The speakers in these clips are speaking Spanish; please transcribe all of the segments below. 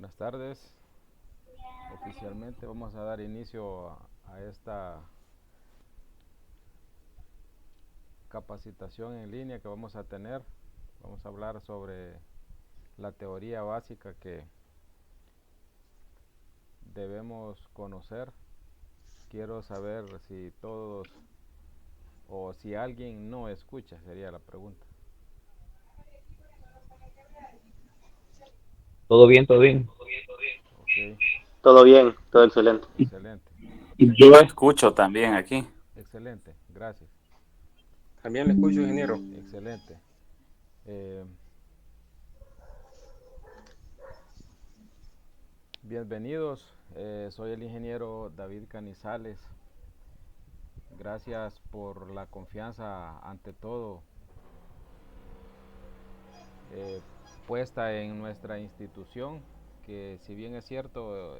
Buenas tardes. Oficialmente vamos a dar inicio a esta capacitación en línea que vamos a tener. Vamos a hablar sobre la teoría básica que debemos conocer. Quiero saber si todos o si alguien no escucha, sería la pregunta. Todo bien, todo bien. Ok, Todo bien, todo excelente. excelente, Yo escucho también aquí. excelente, gracias, También le escucho, ingeniero. excelente. Eh, Bienvenidos, soy el ingeniero David Canizales. Gracias por la confianza ante todo eh, puesta en nuestra institución, que si bien es cierto,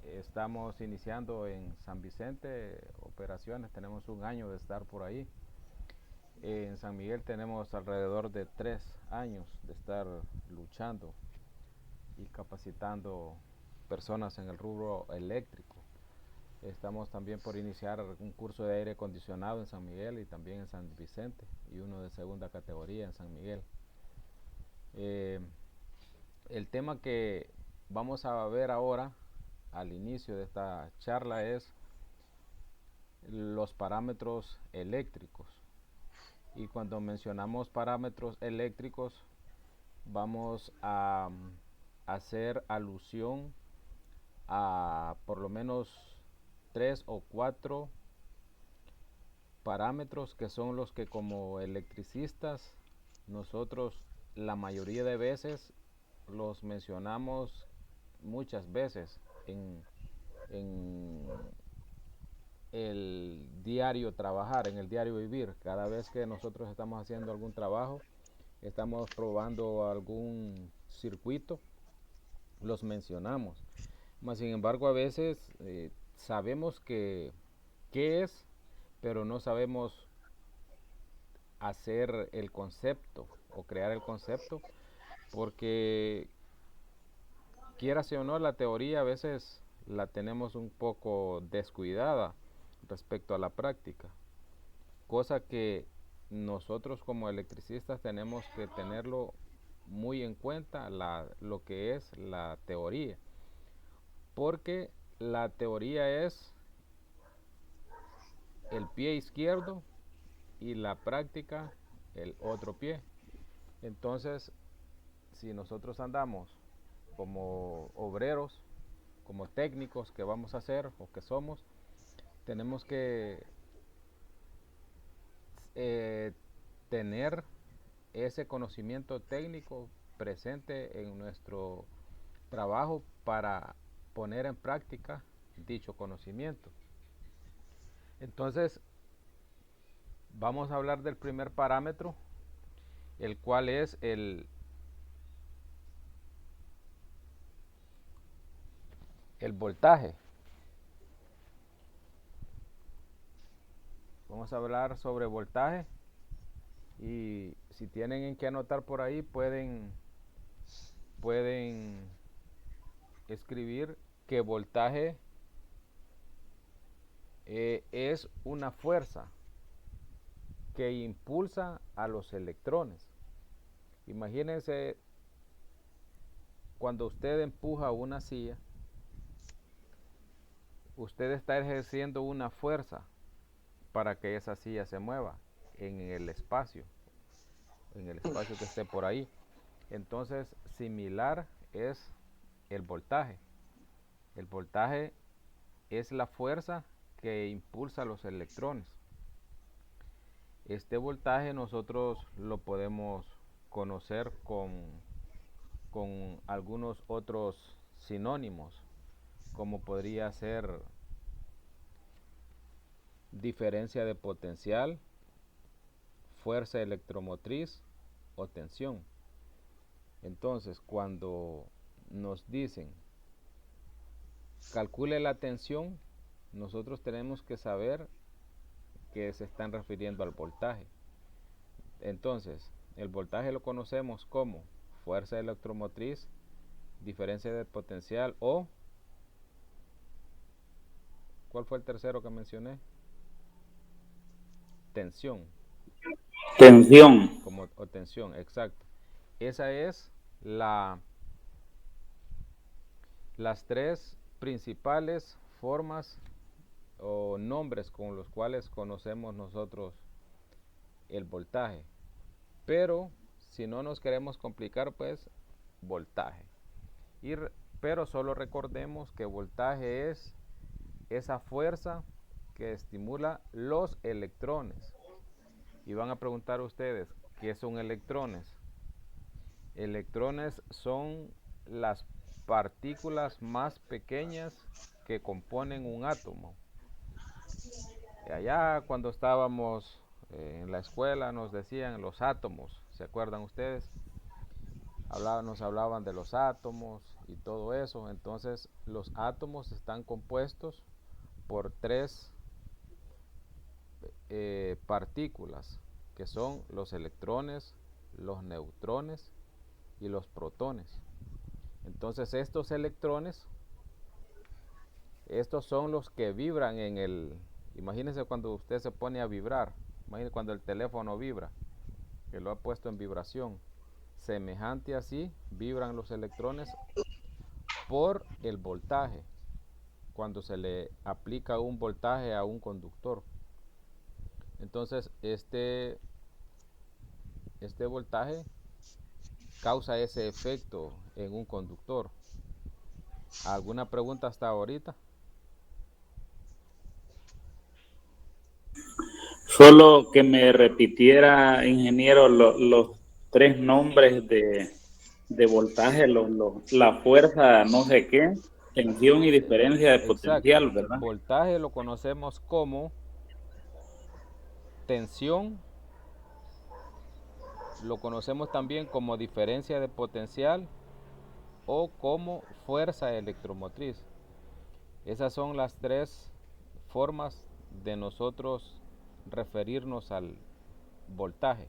estamos iniciando en San Vicente operaciones, tenemos un año de estar por ahí. En San Miguel tenemos alrededor de 3 años de estar luchando y capacitando personas en el rubro eléctrico. Estamos también por iniciar un curso de aire acondicionado en San Miguel y también en San Vicente y uno de segunda categoría en San Miguel. Eh, el tema que vamos a ver ahora al inicio de esta charla es los parámetros eléctricos. Y cuando mencionamos parámetros eléctricos vamos a hacer alusión a por lo menos 3 o 4 parámetros que son los que como electricistas nosotros la mayoría de veces los mencionamos muchas veces en el diario trabajar, en el diario vivir. Cada vez que nosotros estamos haciendo algún trabajo, estamos probando algún circuito, los mencionamos. Mas sin embargo, a veces sabemos que qué es, pero no sabemos hacer el concepto o crear el concepto, porque quieras o no, la teoría a veces la tenemos un poco descuidada respecto a la práctica, cosa que nosotros como electricistas tenemos que tenerlo muy en cuenta lo que es la teoría, porque la teoría es el pie izquierdo y la práctica el otro pie. Entonces, si nosotros andamos como obreros, como técnicos que vamos a hacer o que somos, tenemos que eh, tener ese conocimiento técnico presente en nuestro trabajo para poner en práctica dicho conocimiento. Entonces, vamos a hablar del primer parámetro, el cual es el voltaje. Vamos a hablar sobre voltaje y si tienen en qué anotar por ahí pueden escribir que voltaje es una fuerza que impulsa a los electrones. Imagínense cuando usted empuja una silla, usted está ejerciendo una fuerza para que esa silla se mueva en el espacio, que esté por ahí. Entonces, similar es el voltaje. El voltaje es la fuerza que impulsa a los electrones. Este voltaje nosotros lo podemos conocer con algunos otros sinónimos, como podría ser diferencia de potencial, fuerza electromotriz o tensión. Entonces, cuando nos dicen calcule la tensión, nosotros tenemos que saber que se están refiriendo al voltaje. Entonces, el voltaje lo conocemos como fuerza electromotriz diferencia de potencial o, ¿cuál fue el tercero que mencioné? Tensión. Tensión. O tensión, exacto. Esa es las tres principales formas o nombres con los cuales conocemos nosotros el voltaje. Pero si no nos queremos complicar, pues voltaje. Pero solo recordemos que voltaje es esa fuerza que estimula los electrones. Y van a preguntar ustedes, ¿qué son electrones? Electrones son las partículas más pequeñas que componen un átomo. Y allá cuando estábamos en la escuela nos decían los átomos, ¿se acuerdan ustedes? Nos hablaban de los átomos y todo eso. Entonces los átomos están compuestos por tres partículas, que son los electrones, los neutrones y los protones. Entonces estos electrones, estos son los que vibran en el... Imagínense cuando usted se pone a vibrar, imagínense cuando el teléfono vibra, que lo ha puesto en vibración. Semejante así vibran los electrones por el voltaje, cuando se le aplica un voltaje a un conductor. Entonces este voltaje causa ese efecto en un conductor. ¿Alguna pregunta hasta ahorita? Solo que me repitiera, ingeniero, los tres nombres de voltaje, la fuerza, no sé qué, tensión y diferencia de Exacto. potencial, ¿verdad? Voltaje lo conocemos como tensión, lo conocemos también como diferencia de potencial o como fuerza electromotriz. Esas son las tres formas de nosotros referirnos al voltaje.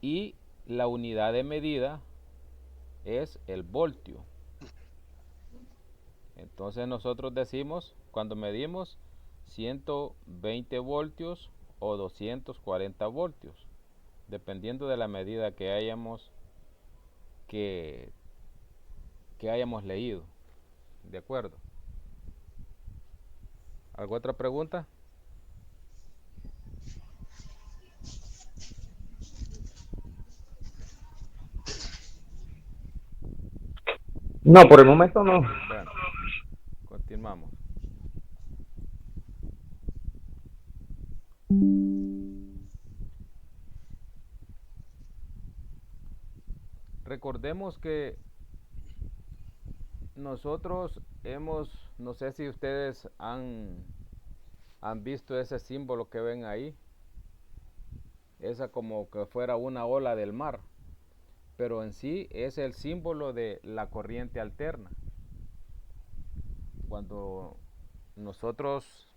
Y la unidad de medida es el voltio. Entonces nosotros decimos, cuando medimos 120 voltios o 240 voltios, dependiendo de la medida que hayamos leído. ¿De acuerdo? ¿Alguna otra pregunta? No, por el momento no. Bueno, continuamos. Recordemos que nosotros no sé si ustedes han visto ese símbolo que ven ahí, esa como que fuera una ola del mar, pero en sí es el símbolo de la corriente alterna. Cuando nosotros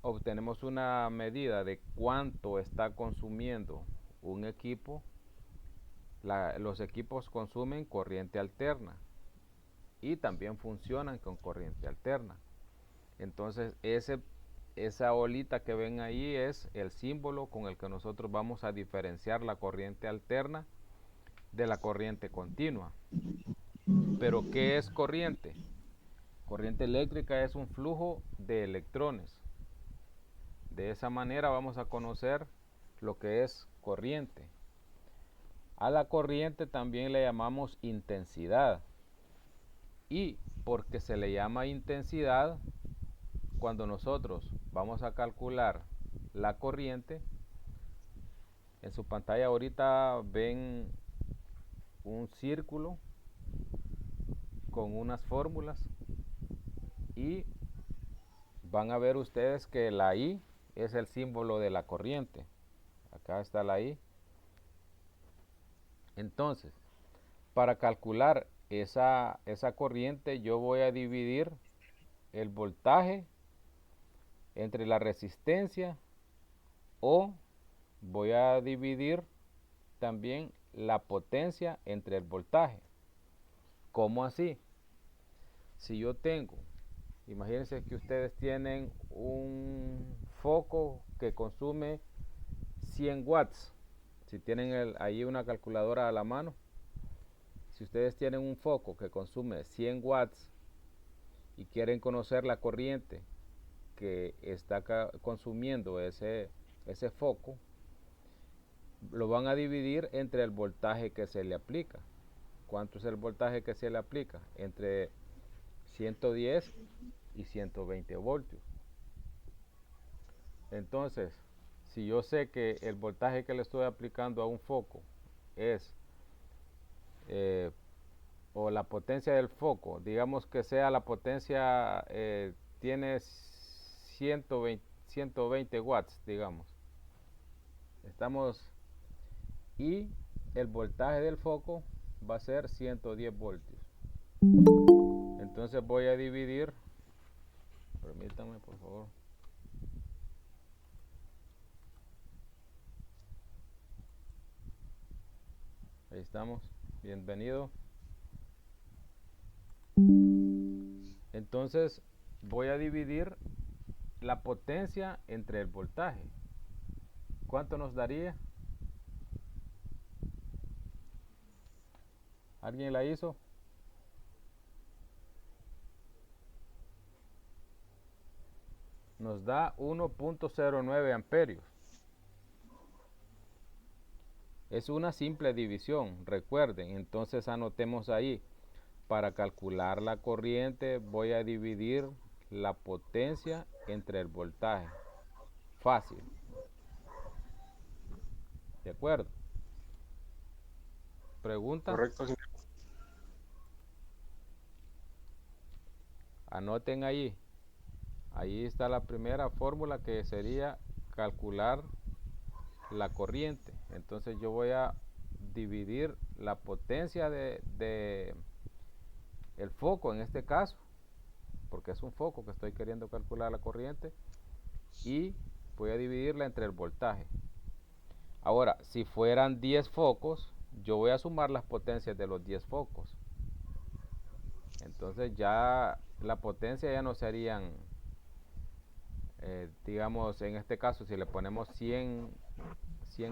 obtenemos una medida de cuánto está consumiendo un equipo, los equipos consumen corriente alterna y también funcionan con corriente alterna. Entonces esa olita que ven ahí es el símbolo con el que nosotros vamos a diferenciar la corriente alterna de la corriente continua. Pero ¿qué es corriente? Corriente eléctrica es un flujo de electrones. De esa manera vamos a conocer lo que es corriente. A la corriente también le llamamos intensidad. Y porque se le llama intensidad, cuando nosotros vamos a calcular la corriente, en su pantalla ahorita ven un círculo con unas fórmulas y van a ver ustedes que la I es el símbolo de la corriente. Acá está la I. Entonces, para calcular esa corriente, yo voy a dividir el voltaje entre la resistencia o voy a dividir también la potencia entre el voltaje. ¿Cómo así? Si yo tengo, imagínense que ustedes tienen un foco que consume 100 watts. Si tienen ahí una calculadora a la mano, si ustedes tienen un foco que consume 100 watts y quieren conocer la corriente que está consumiendo ese foco, lo van a dividir entre el voltaje que se le aplica. ¿Cuánto es el voltaje que se le aplica? Entre 110 y 120 voltios. Entonces, si yo sé que el voltaje que le estoy aplicando a un foco es, o la potencia del foco, digamos que sea la potencia, tiene 120 watts, digamos. Y el voltaje del foco va a ser 110 voltios. Entonces voy a dividir, permítanme por favor. Ahí estamos, bienvenido. Entonces voy a dividir la potencia entre el voltaje. ¿Cuánto nos daría? ¿Alguien la hizo? Nos da 1.09 amperios. Es una simple división, recuerden. Entonces anotemos ahí. Para calcular la corriente voy a dividir la potencia entre el voltaje. Fácil. ¿De acuerdo? ¿Pregunta? Correcto, señor. Anoten ahí. Ahí está la primera fórmula, que sería calcular la corriente. Entonces yo voy a dividir la potencia de el foco en este caso, porque es un foco que estoy queriendo calcular la corriente, y voy a dividirla entre el voltaje. Ahora, si fueran 10 focos, yo voy a sumar las potencias de los 10 focos. Entonces ya la potencia ya no serían, digamos, en este caso, si le ponemos 100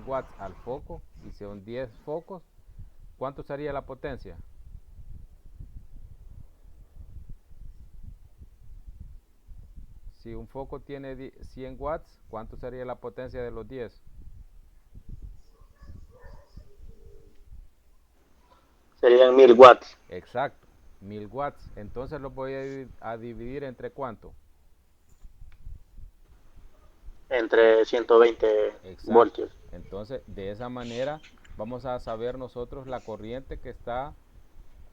watts al foco y son 10 focos, ¿cuánto sería la potencia? Si un foco tiene 100 watts, ¿cuánto sería la potencia de los 10? Serían 1000 watts. Exacto, 1000 watts. Entonces los voy a dividir entre ¿cuánto? Entre 120 Exacto. voltios. Entonces, de esa manera vamos a saber nosotros la corriente que está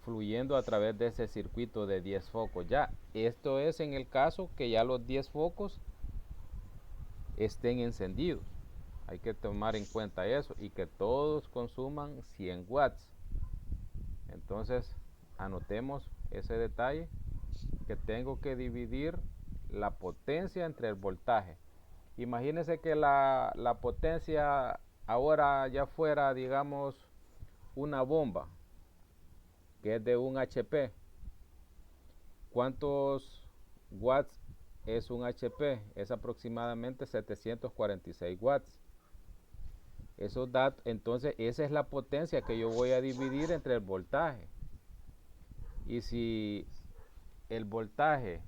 fluyendo a través de ese circuito de 10 focos. Ya, esto es en el caso que ya los 10 focos estén encendidos. Hay que tomar en cuenta eso, y que todos consuman 100 watts. Entonces, anotemos ese detalle, que tengo que dividir la potencia entre el voltaje. Imagínense que la potencia ahora ya fuera, digamos, una bomba, que es de un HP. ¿Cuántos watts es un HP? Es aproximadamente 746 watts. Eso da, entonces esa es la potencia que yo voy a dividir entre el voltaje. Y si el voltaje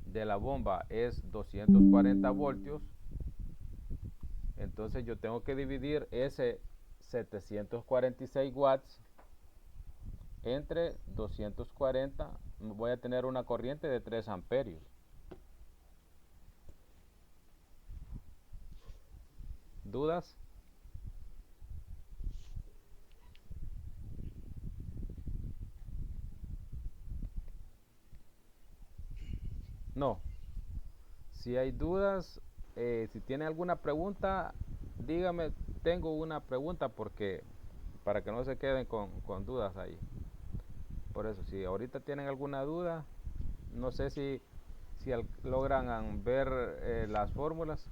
de la bomba es 240 voltios, entonces yo tengo que dividir ese 746 watts entre 240, voy a tener una corriente de 3 amperios. ¿Dudas? No. Si hay dudas, si tiene alguna pregunta, dígame, tengo una pregunta, porque para que no se queden con dudas ahí. Por eso, si ahorita tienen alguna duda, no sé si logran ver las fórmulas.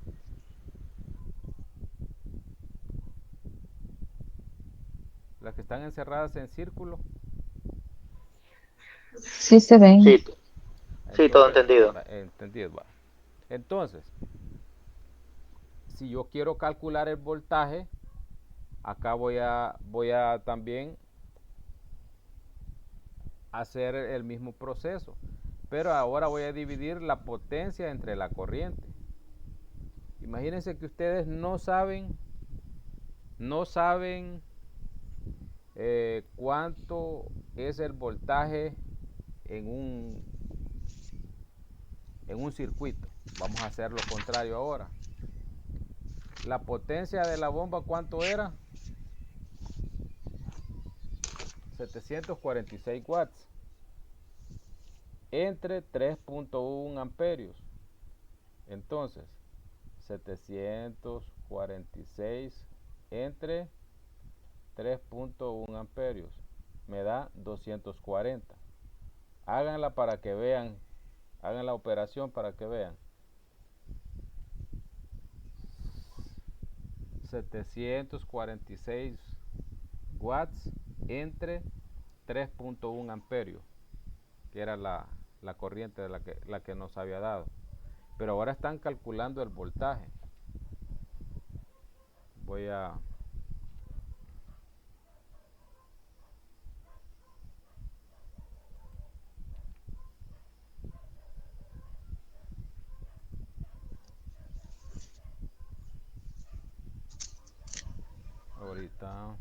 las que están encerradas en círculo. Sí se ven. Sí, sí, todo Entonces, entendido. entendido, va. Entonces, si yo quiero calcular el voltaje, acá voy a también hacer el mismo proceso, pero ahora voy a dividir la potencia entre la corriente. Imagínense que ustedes no saben cuánto es el voltaje en un circuito. Vamos a hacer lo contrario ahora. La potencia de la bomba, ¿cuánto era? 746 watts entre 3.1 amperios. Entonces, 746 entre 3.1 amperios me da 240. Háganla para que vean, hagan la operación para que vean. 746 watts entre 3.1 amperios, que era la corriente de la que nos había dado. Pero ahora están calculando el voltaje. Voy a ahorita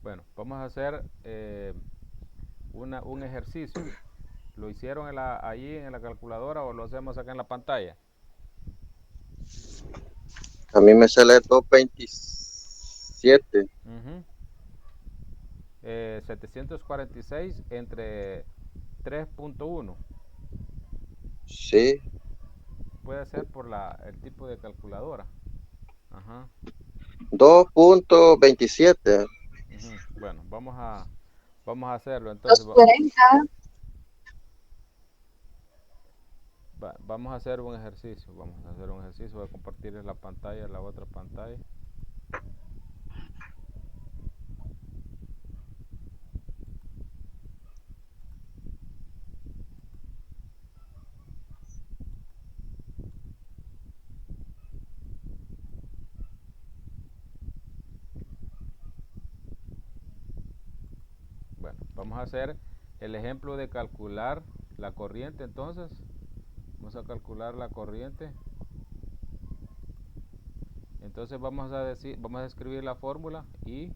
bueno, vamos a hacer un ejercicio. ¿Lo hicieron allí en la calculadora o lo hacemos acá en la pantalla? A mí me sale 227. 746 entre 3.1. Sí, Puede ser por el tipo de calculadora. Ajá. 2.27. Bueno, vamos a hacerlo. Entonces, 240. vamos a hacer un ejercicio. Voy a compartirles la pantalla, la otra pantalla. Bueno, vamos a hacer el ejemplo de calcular la corriente. Entonces, vamos a calcular la corriente. Entonces vamos a escribir la fórmula. I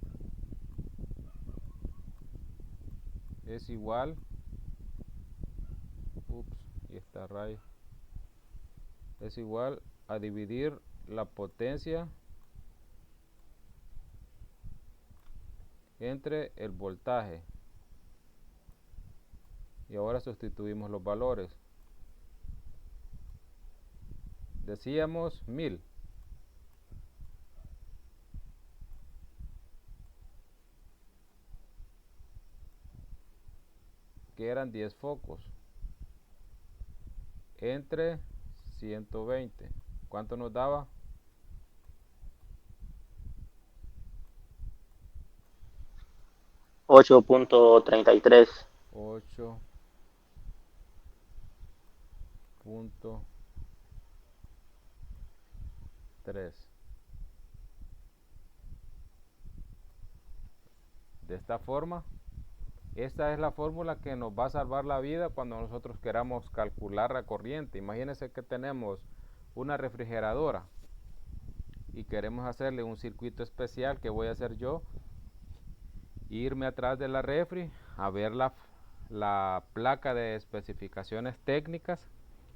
es igual, y esta raya es igual a dividir la potencia entre el voltaje. Y ahora sustituimos los valores. Decíamos 1000. Que eran 10 focos. Entre 120. ¿Cuánto nos daba? 8.33. 8.3. De esta forma, esta es la fórmula que nos va a salvar la vida cuando nosotros queramos calcular la corriente. Imagínense que tenemos una refrigeradora y queremos hacerle un circuito especial. Que voy a hacer yo, irme atrás de la refri a ver la placa de especificaciones técnicas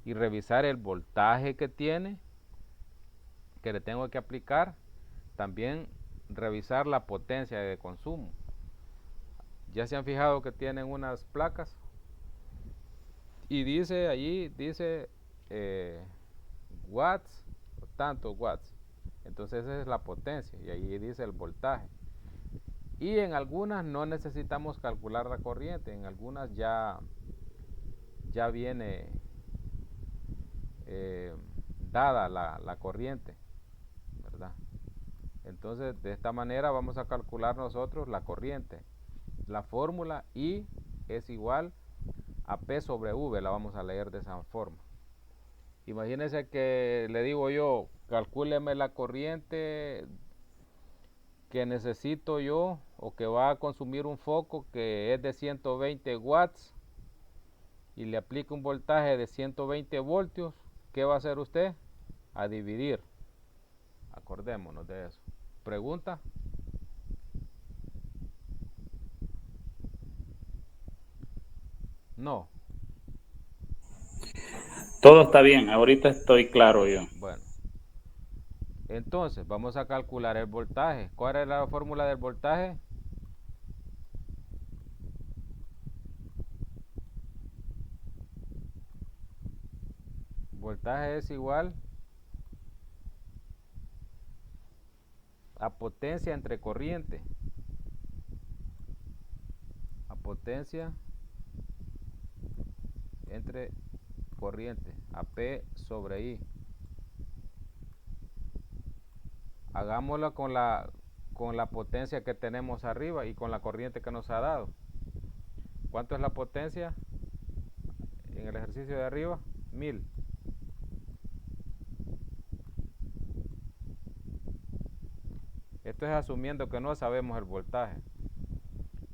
y revisar el voltaje que tiene, que le tengo que aplicar. También revisar la potencia de consumo. Ya se han fijado que tienen unas placas y dice allí, dice watts, tantos watts. Entonces esa es la potencia y ahí dice el voltaje. Y en algunas no necesitamos calcular la corriente, en algunas ya viene dada la corriente, ¿verdad? Entonces de esta manera vamos a calcular nosotros la corriente. La fórmula I es igual a P sobre V, la vamos a leer de esa forma. Imagínense que le digo yo, calcúleme la corriente que necesito yo o que va a consumir un foco que es de 120 watts y le aplico un voltaje de 120 voltios. ¿Qué va a hacer usted? A dividir. Acordémonos de eso. ¿Pregunta? No. Todo está bien, ahorita estoy claro yo. Bueno. Entonces, vamos a calcular el voltaje. ¿Cuál es la fórmula del voltaje? Voltaje es igual a potencia entre corriente. A potencia entre corriente. A P sobre I. Hagámoslo con la potencia que tenemos arriba y con la corriente que nos ha dado. ¿Cuánto es la potencia en el ejercicio de arriba? 1000. Esto es asumiendo que no sabemos el voltaje.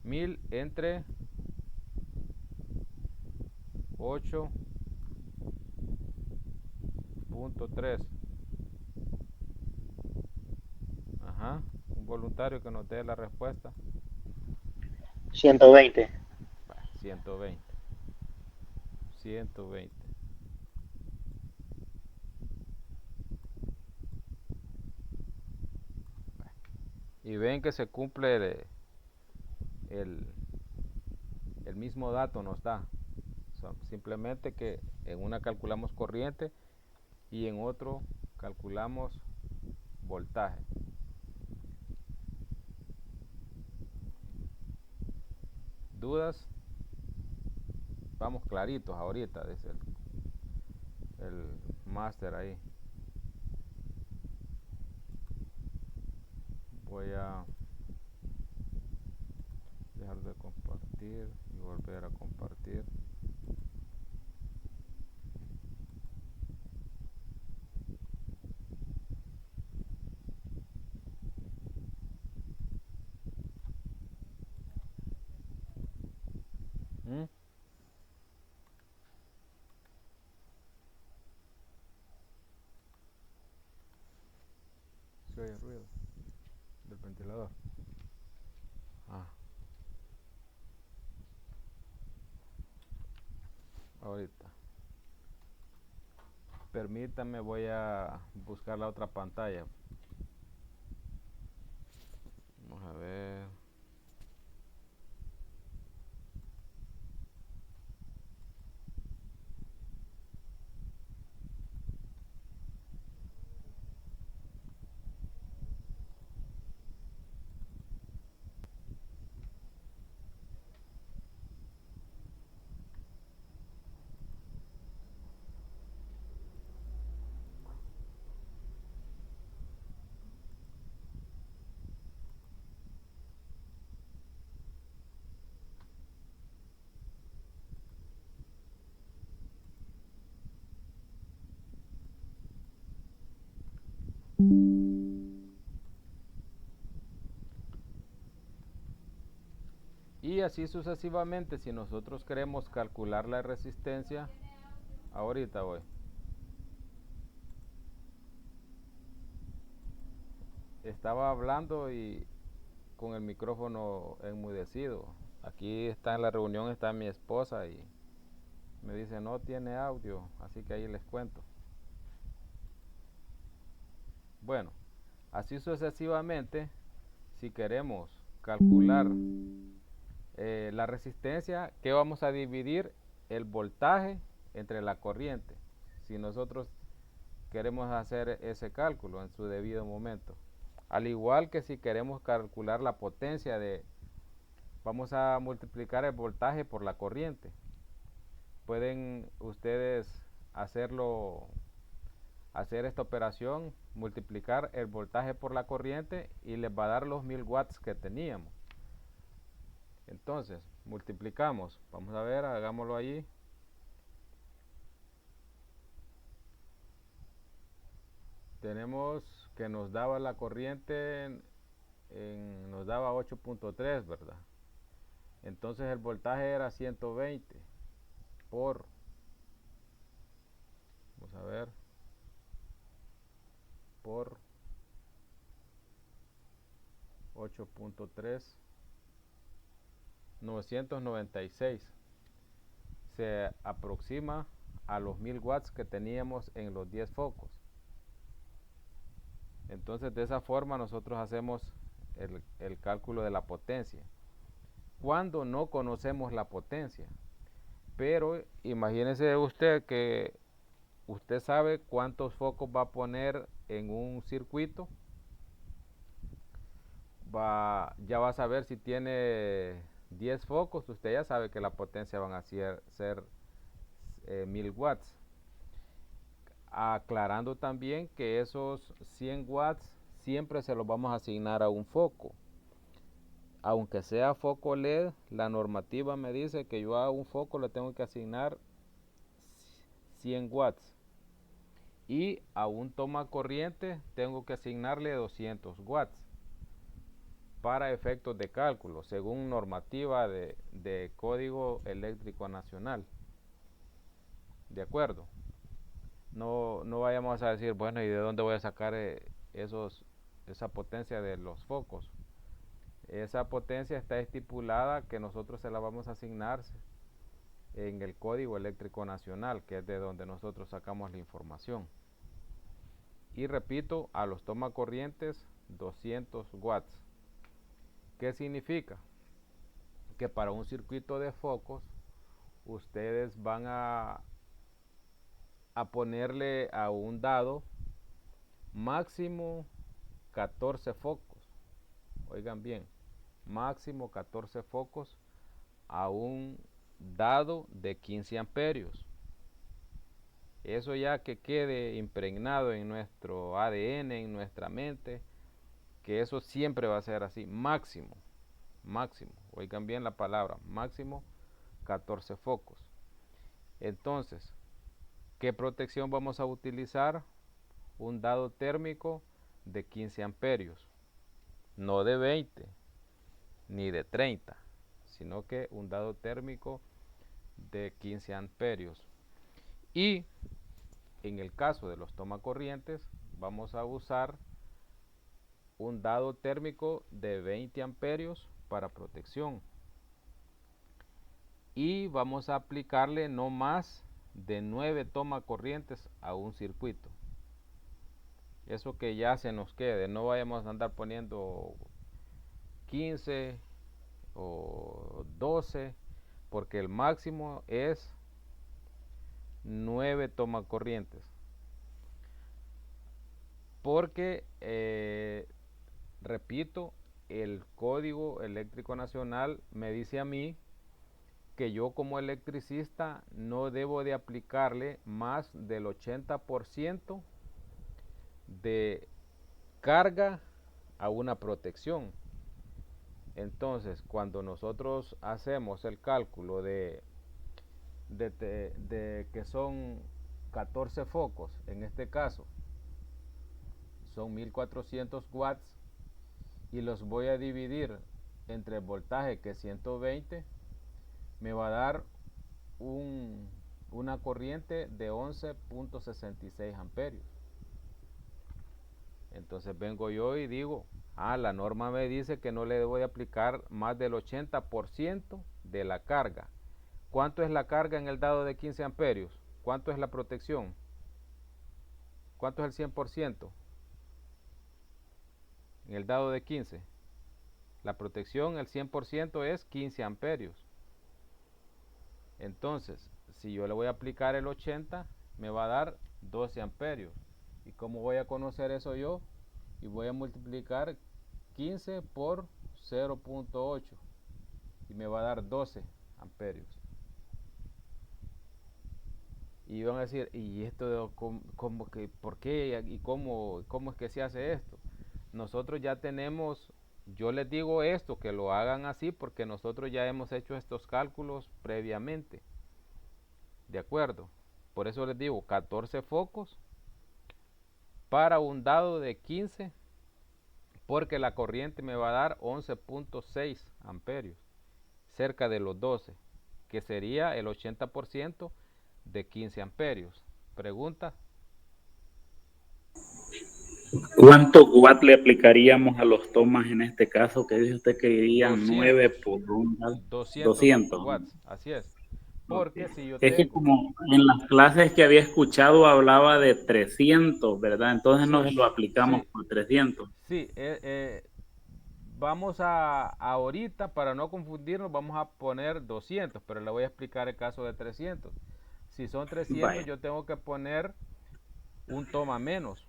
1000 entre 8.3. Ajá. Un voluntario que nos dé la respuesta. 120. 120. 120. Y ven que se cumple el mismo dato nos da. Simplemente que en una calculamos corriente y en otro calculamos voltaje. ¿Dudas? Vamos claritos ahorita, dice el máster ahí. Voy a dejar de compartir y volver a compartir. Se oye el ruido del ventilador. Ahorita. Permítame, voy a buscar la otra pantalla. Vamos a ver. Y así sucesivamente, si nosotros queremos calcular la resistencia, ahorita voy. Estaba hablando y con el micrófono enmudecido. Aquí está en la reunión, está mi esposa y me dice no tiene audio, así que ahí les cuento. Bueno, así sucesivamente, si queremos calcular la resistencia, que vamos a dividir el voltaje entre la corriente. Si nosotros queremos hacer ese cálculo en su debido momento. Al igual que si queremos calcular la potencia vamos a multiplicar el voltaje por la corriente. Pueden ustedes hacer esta operación, multiplicar el voltaje por la corriente y les va a dar los 1000 watts que teníamos. Entonces, multiplicamos. Vamos a ver, hagámoslo allí. Tenemos que nos daba la corriente, nos daba 8.3, ¿verdad? Entonces el voltaje era 120 por, vamos a ver, por 8.3, 996. Se aproxima a los 1000 watts que teníamos en los 10 focos. Entonces de esa forma nosotros hacemos el cálculo de la potencia cuando no conocemos la potencia. Pero imagínese usted que usted sabe cuántos focos va a poner en un circuito. Ya va a saber si tiene 10 focos, usted ya sabe que la potencia van a ser 1000 watts. Aclarando también que esos 100 watts siempre se los vamos a asignar a un foco. Aunque sea foco LED, la normativa me dice que yo a un foco le tengo que asignar 100 watts. Y a un toma corriente tengo que asignarle 200 watts. Para efectos de cálculo, según normativa de Código Eléctrico Nacional. ¿De acuerdo? No vayamos a decir, bueno, ¿y de dónde voy a sacar esa potencia de los focos? Esa potencia está estipulada que nosotros se la vamos a asignar en el Código Eléctrico Nacional, que es de donde nosotros sacamos la información. Y repito, a los tomacorrientes 200 watts. ¿Qué significa? Que para un circuito de focos ustedes van a ponerle a un dado máximo 14 focos. Oigan bien, máximo 14 focos a un dado de 15 amperios. Eso ya que quede impregnado en nuestro ADN, en nuestra mente, que eso siempre va a ser así, máximo, oigan bien la palabra, máximo 14 focos. Entonces, ¿qué protección vamos a utilizar? Un dado térmico de 15 amperios, no de 20 ni de 30, sino que un dado térmico de 15 amperios. Y en el caso de los tomacorrientes vamos a usar un dado térmico de 20 amperios para protección. Y vamos a aplicarle no más de 9 tomacorrientes a un circuito. Eso que ya se nos quede, no vayamos a andar poniendo 15 o 12, porque el máximo es 9 tomacorrientes. Porque, repito, el Código Eléctrico Nacional me dice a mí que yo como electricista no debo de aplicarle más del 80% de carga a una protección. Entonces, cuando nosotros hacemos el cálculo de que son 14 focos, en este caso son 1400 watts, y los voy a dividir entre el voltaje, que es 120, me va a dar una corriente de 11.66 amperios. Entonces vengo yo y digo, la norma me dice que no le debo de aplicar más del 80% de la carga. ¿Cuánto es la carga en el dado de 15 amperios? ¿Cuánto es la protección? ¿Cuánto es el 100%? En el dado de 15. La protección, el 100% es 15 amperios. Entonces, si yo le voy a aplicar el 80, me va a dar 12 amperios. ¿Y cómo voy a conocer eso yo? Y voy a multiplicar 15 por 0.8 y me va a dar 12 amperios. Y van a decir, ¿y esto cómo que, por qué y cómo es que se hace esto? Nosotros ya tenemos, yo les digo esto, que lo hagan así porque nosotros ya hemos hecho estos cálculos previamente. ¿De acuerdo? Por eso les digo, 14 focos para un dado de 15, porque la corriente me va a dar 11.6 amperios, cerca de los 12, que sería el 80% de 15 amperios. ¿Pregunta? ¿Cuántos watts le aplicaríamos a los tomas en este caso? Que dice usted que irían 200, 9 por un 200 200. watts, así es. Porque Okay. si yo Es que tengo... como en las clases que había escuchado hablaba de 300, ¿verdad? Entonces Sí, nos lo aplicamos sí, por 300. sí. Vamos a ahorita, para no confundirnos, vamos a poner 200, pero le voy a explicar el caso de 300. Si son 300, Vaya. yo tengo que poner un toma menos.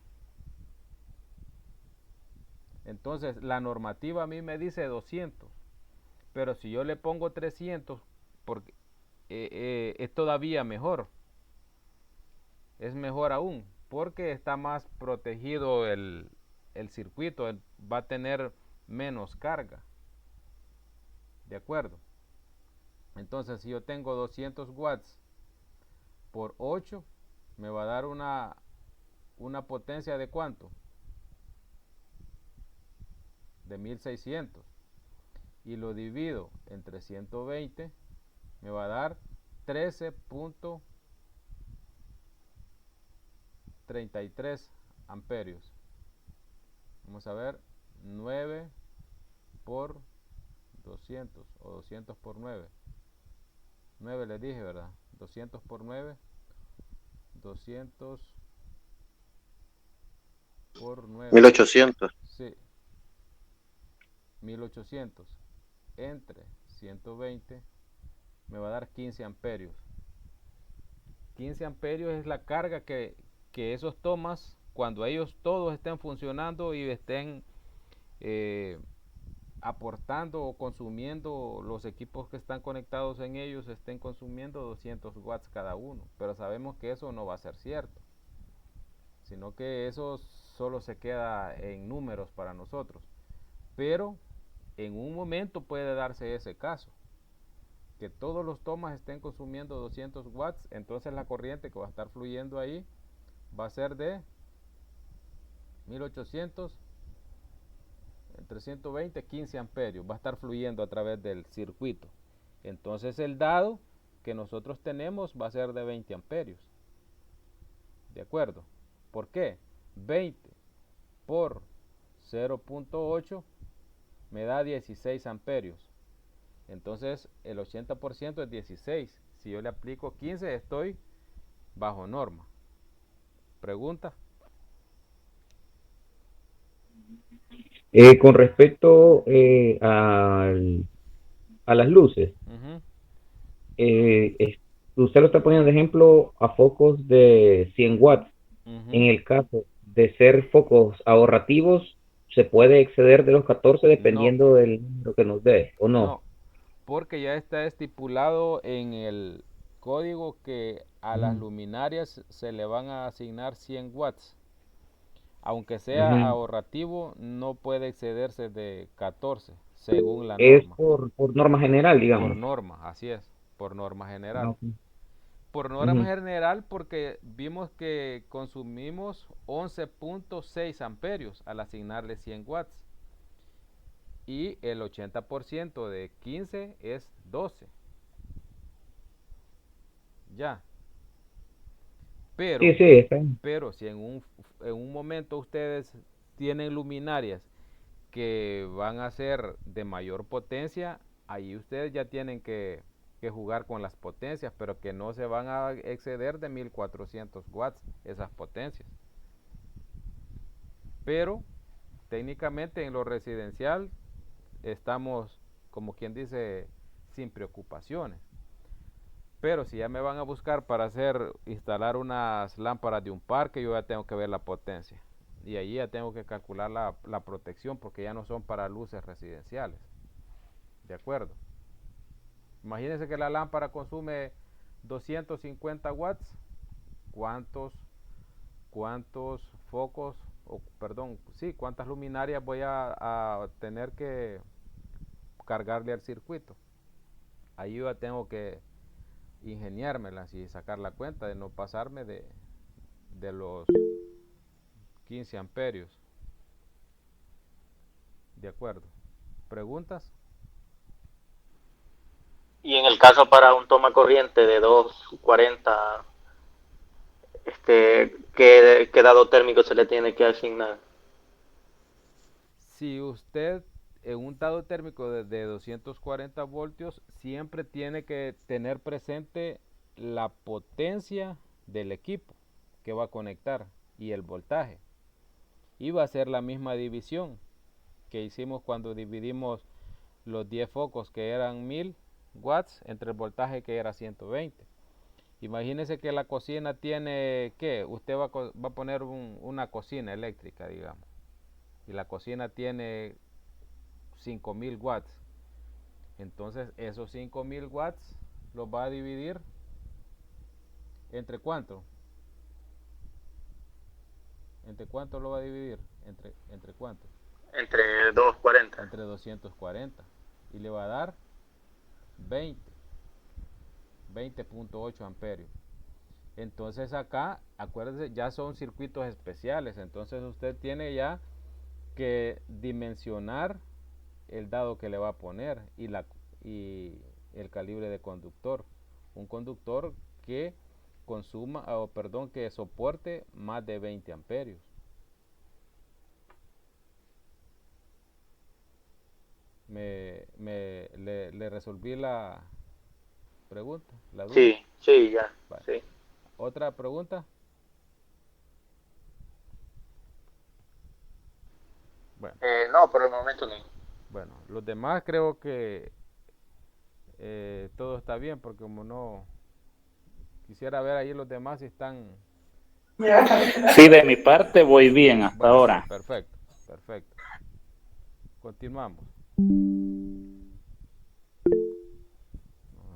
Entonces, la normativa a mí me dice 200, pero si yo le pongo 300, porque es todavía mejor. Es mejor aún, porque está más protegido el circuito, va a tener menos carga. ¿De acuerdo? Entonces, si yo tengo 200 watts por 8, me va a dar una potencia de ¿cuánto? De 1600. Y lo divido entre 120, me va a dar 13.33 amperios. Vamos a ver, 9 por 200 o 200 por 9. 9 les dije, ¿verdad? 200 por 9, 200 por 9. 1800. Sí, 1800 entre 120 me va a dar 15 amperios. 15 amperios es la carga que esos tomas, cuando ellos todos estén funcionando y estén aportando o consumiendo, los equipos que están conectados en ellos estén consumiendo 200 watts cada uno. Pero sabemos que eso no va a ser cierto, sino que eso solo se queda en números para nosotros. Pero en un momento puede darse ese caso, que todos los tomas estén consumiendo 200 watts, entonces la corriente que va a estar fluyendo ahí va a ser de 1800 entre 120, 15 amperios, va a estar fluyendo a través del circuito. Entonces el dado que nosotros tenemos va a ser de 20 amperios. ¿De acuerdo? ¿Por qué? 20 por 0.8 me da 16 amperios. Entonces el 80% es 16. Si yo le aplico 15, estoy bajo norma. ¿Pregunta? Con respecto a las luces, eh, es- usted lo está poniendo de ejemplo a focos de 100 watts. En el caso de ser focos ahorrativos, se puede exceder de los 14 No, dependiendo del número que nos dé, ¿o no? no, porque ya está estipulado en el código que a las Mm. luminarias se le van a asignar 100 watts. Aunque sea Ujú. ahorrativo, no puede excederse de 14, según la Es norma. por norma general, Por digamos. norma, así es, por norma Ah, general. ok. Por norma Ujú. general porque vimos que consumimos 11.6 amperios al asignarle 100 watts. Y el 80% de 15 es 12. Ya. Sí, Pero, sí, está bien. pero si en un momento ustedes tienen luminarias que van a ser de mayor potencia, ahí ustedes ya tienen que jugar con las potencias, pero que no se van a exceder de 1400 watts esas potencias. Pero técnicamente en lo residencial estamos, como quien dice, sin preocupaciones. Pero si ya me van a buscar para instalar unas lámparas de un parque, yo ya tengo que ver la potencia. Y allí ya tengo que calcular la protección, porque ya no son para luces residenciales. ¿De acuerdo? Imagínense que la lámpara consume 250 watts. ¿Cuántos focos, cuántas luminarias voy a tener que cargarle al circuito? Ahí yo ya tengo que ingeniármelas y sacar la cuenta de no pasarme de los 15 amperios. De acuerdo. ¿Preguntas? Y en el caso para un toma corriente de 240, ¿qué dado térmico se le tiene que asignar? Si usted en un dado térmico de 240 voltios siempre tiene que tener presente la potencia del equipo que va a conectar y el voltaje. Y va a ser la misma división que hicimos cuando dividimos los 10 focos que eran 1000 watts entre el voltaje que era 120. Imagínese que la cocina tiene, ¿qué? Usted va a poner una cocina eléctrica, digamos. Y la cocina tiene 5000 watts. Entonces esos 5000 watts los va a dividir ¿entre cuánto? ¿Entre cuánto lo va a dividir? ¿Entre cuánto? Entre 240. Entre 240. Y le va a dar 20.8 amperios. Entonces acá, acuérdense, ya son circuitos especiales. Entonces usted tiene ya que dimensionar el dado que le va a poner y el calibre de conductor. Un conductor que que soporte más de 20 amperios. Le resolví la pregunta, la duda. Sí, ya. Vale. Sí. ¿Otra pregunta? Bueno. No, por el momento no. Bueno, los demás creo que todo está bien, porque como no quisiera ver ahí los demás si están. Sí, de mi parte voy bien hasta Bueno, ahora. perfecto. Continuamos.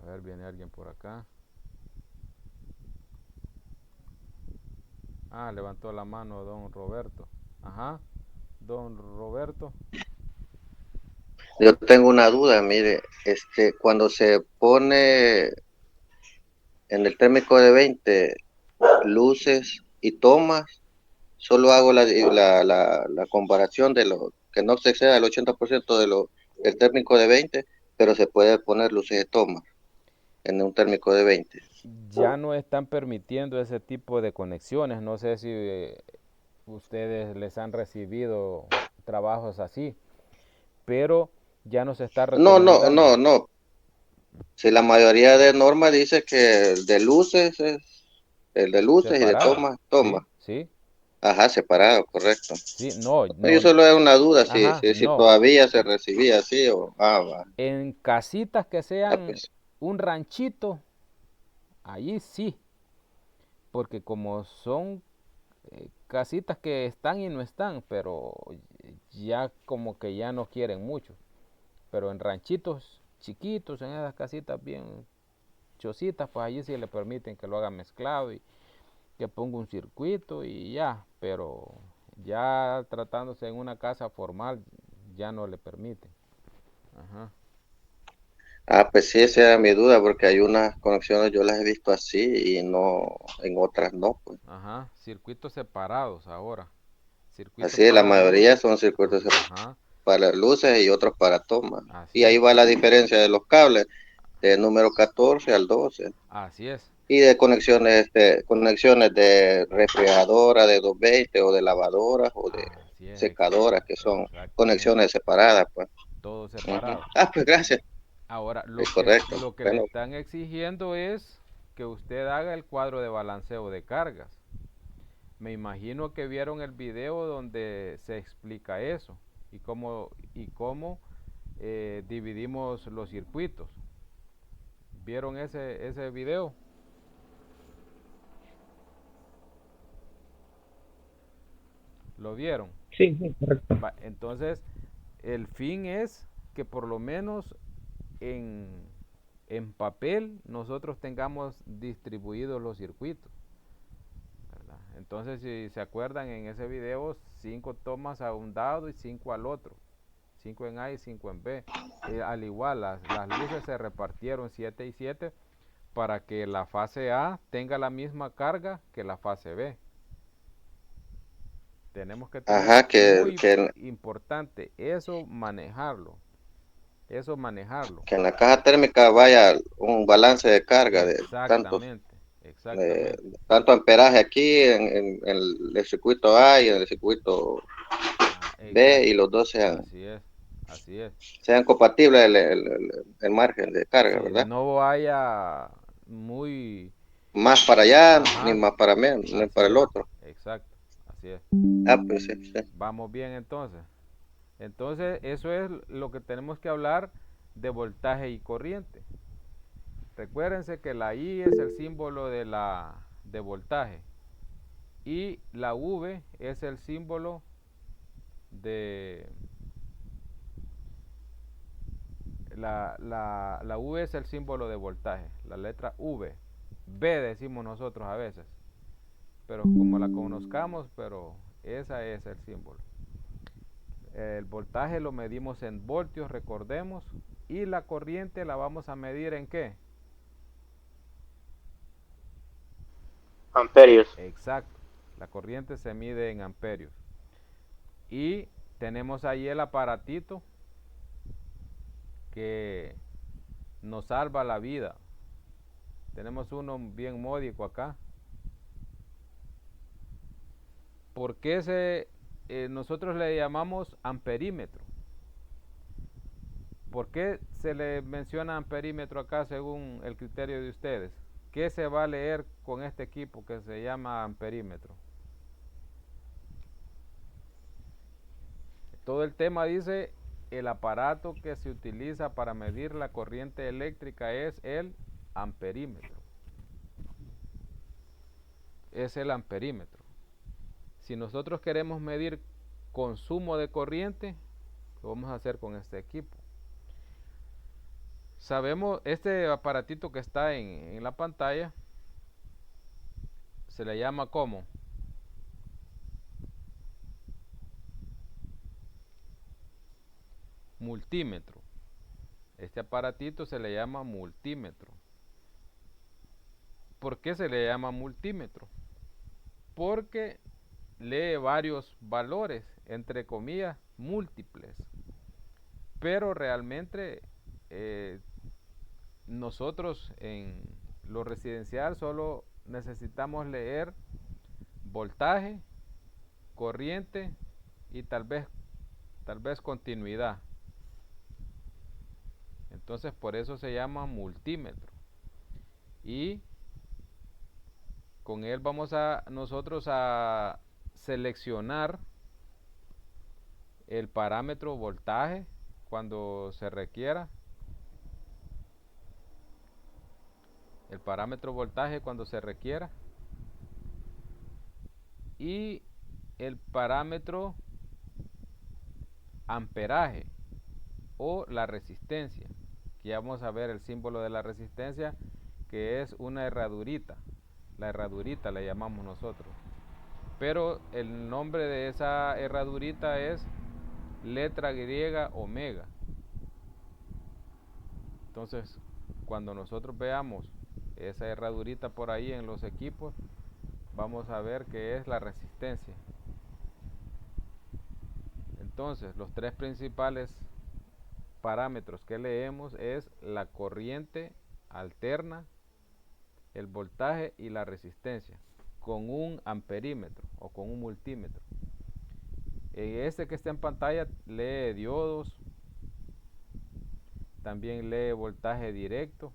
A ver, viene alguien por acá. Levantó la mano don Roberto. Ajá, don Roberto. Yo tengo una duda, mire, cuando se pone en el térmico de 20 luces y tomas, solo hago la comparación de lo que no se exceda el 80% del térmico de 20, pero se puede poner luces de tomas en un térmico de 20. Ya no están permitiendo ese tipo de conexiones. No sé si ustedes les han recibido trabajos así, pero ya no se está recomendando. No. Si la mayoría de normas dice que el de luces es el de luces y de Separado. toma. Sí. Ajá, separado, correcto. Sí, no, Yo solo es una duda ajá, si no. todavía se recibía así o va. En casitas que sean Pues. un ranchito, allí sí, porque como son casitas que están y no están, pero ya como que ya no quieren mucho. Pero en ranchitos chiquitos, en esas casitas bien chocitas, pues allí sí le permiten que lo haga mezclado y que ponga un circuito y ya. Pero ya tratándose en una casa formal, ya no le permiten. Ajá. Pues sí, esa era mi duda, porque hay unas conexiones, yo las he visto así y no, en otras no, pues. Ajá, circuitos separados ahora. Circuitos Así, la para mayoría luz. son circuitos Ajá, para luces y otros para tomas. así Y es. ahí va la diferencia de los cables, de número 14 al 12. Así es. Y de conexiones de refrigeradora de 220 o de lavadoras o de Así es, secadoras, que son exactamente. conexiones separadas, pues. Todo Ujú. separado. Pues gracias. Ahora, Es correcto. lo que le Bueno, están exigiendo es que usted haga el cuadro de balanceo de cargas. Me imagino que vieron el video donde se explica eso y cómo dividimos los circuitos. ¿Vieron ese video? ¿Lo vieron? Sí, sí, correcto. Entonces, el fin es que por lo menos en papel nosotros tengamos distribuidos los circuitos, ¿verdad? Entonces, si se acuerdan en ese video, 5 tomas a un lado y 5 al otro, 5 en A y 5 en B. Al igual, las luces se repartieron 7 y 7 para que la fase A tenga la misma carga que la fase B. Tenemos que tener Ajá, muy importante eso manejarlo. Que en la caja térmica vaya un balance de carga de Exactamente, exactamente. tanto amperaje aquí en el circuito A y en el circuito B y los dos Así es. sean compatibles el margen de carga, Sí, ¿verdad? no vaya muy... Más para allá, ni Ajá, más para mí, ni así para el es, otro. exacto, así es. Ah, pues sí, sí. Vamos bien entonces. Entonces, eso es lo que tenemos que hablar de voltaje y corriente. Recuérdense que la I es el símbolo de voltaje y la V es el símbolo de... La V es el símbolo de voltaje, la letra V. B decimos nosotros a veces, pero como la conozcamos, pero esa es el símbolo. El voltaje lo medimos en voltios, recordemos, y la corriente la vamos a medir ¿en qué? Amperios. Exacto, la corriente se mide en amperios. Y tenemos ahí el aparatito que nos salva la vida. Tenemos uno bien módico acá. ¿Por qué nosotros le llamamos amperímetro? ¿Por qué se le menciona amperímetro acá según el criterio de ustedes? ¿Qué se va a leer con este equipo que se llama amperímetro? Todo el tema dice, el aparato que se utiliza para medir la corriente eléctrica es el amperímetro. Es el amperímetro. Si nosotros queremos medir consumo de corriente, lo vamos a hacer con este equipo. Sabemos, este aparatito que está en la pantalla, se le llama ¿cómo? Multímetro. Este aparatito se le llama multímetro. ¿Por qué se le llama multímetro? Porque lee varios valores, entre comillas, múltiples. Pero realmente nosotros en lo residencial solo necesitamos leer voltaje, corriente y tal vez continuidad. Entonces por eso se llama multímetro. Y con él vamos a nosotros a seleccionar el parámetro voltaje cuando se requiera. El parámetro voltaje cuando se requiera. Y el parámetro amperaje o la resistencia. Aquí vamos a ver el símbolo de la resistencia, que es una herradurita. La herradurita le llamamos nosotros. Pero el nombre de esa herradurita es letra griega omega. Entonces, cuando nosotros veamos esa herradurita por ahí en los equipos, vamos a ver que es la resistencia. Entonces, los tres principales parámetros que leemos es la corriente alterna, el voltaje y la resistencia, con un amperímetro o con un multímetro. Este que está en pantalla lee diodos, también lee voltaje directo,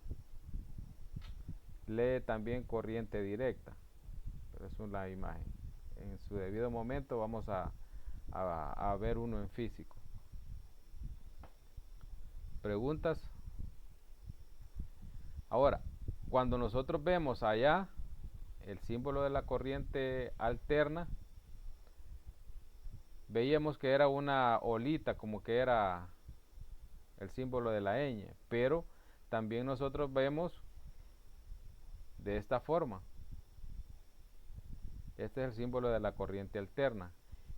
lee también corriente directa, pero es una imagen. En su debido momento vamos a ver uno en físico. ¿Preguntas? Ahora, cuando nosotros vemos allá el símbolo de la corriente alterna, veíamos que era una olita, como que era el símbolo de la ñ, pero también nosotros vemos de esta forma. Este es el símbolo de la corriente alterna.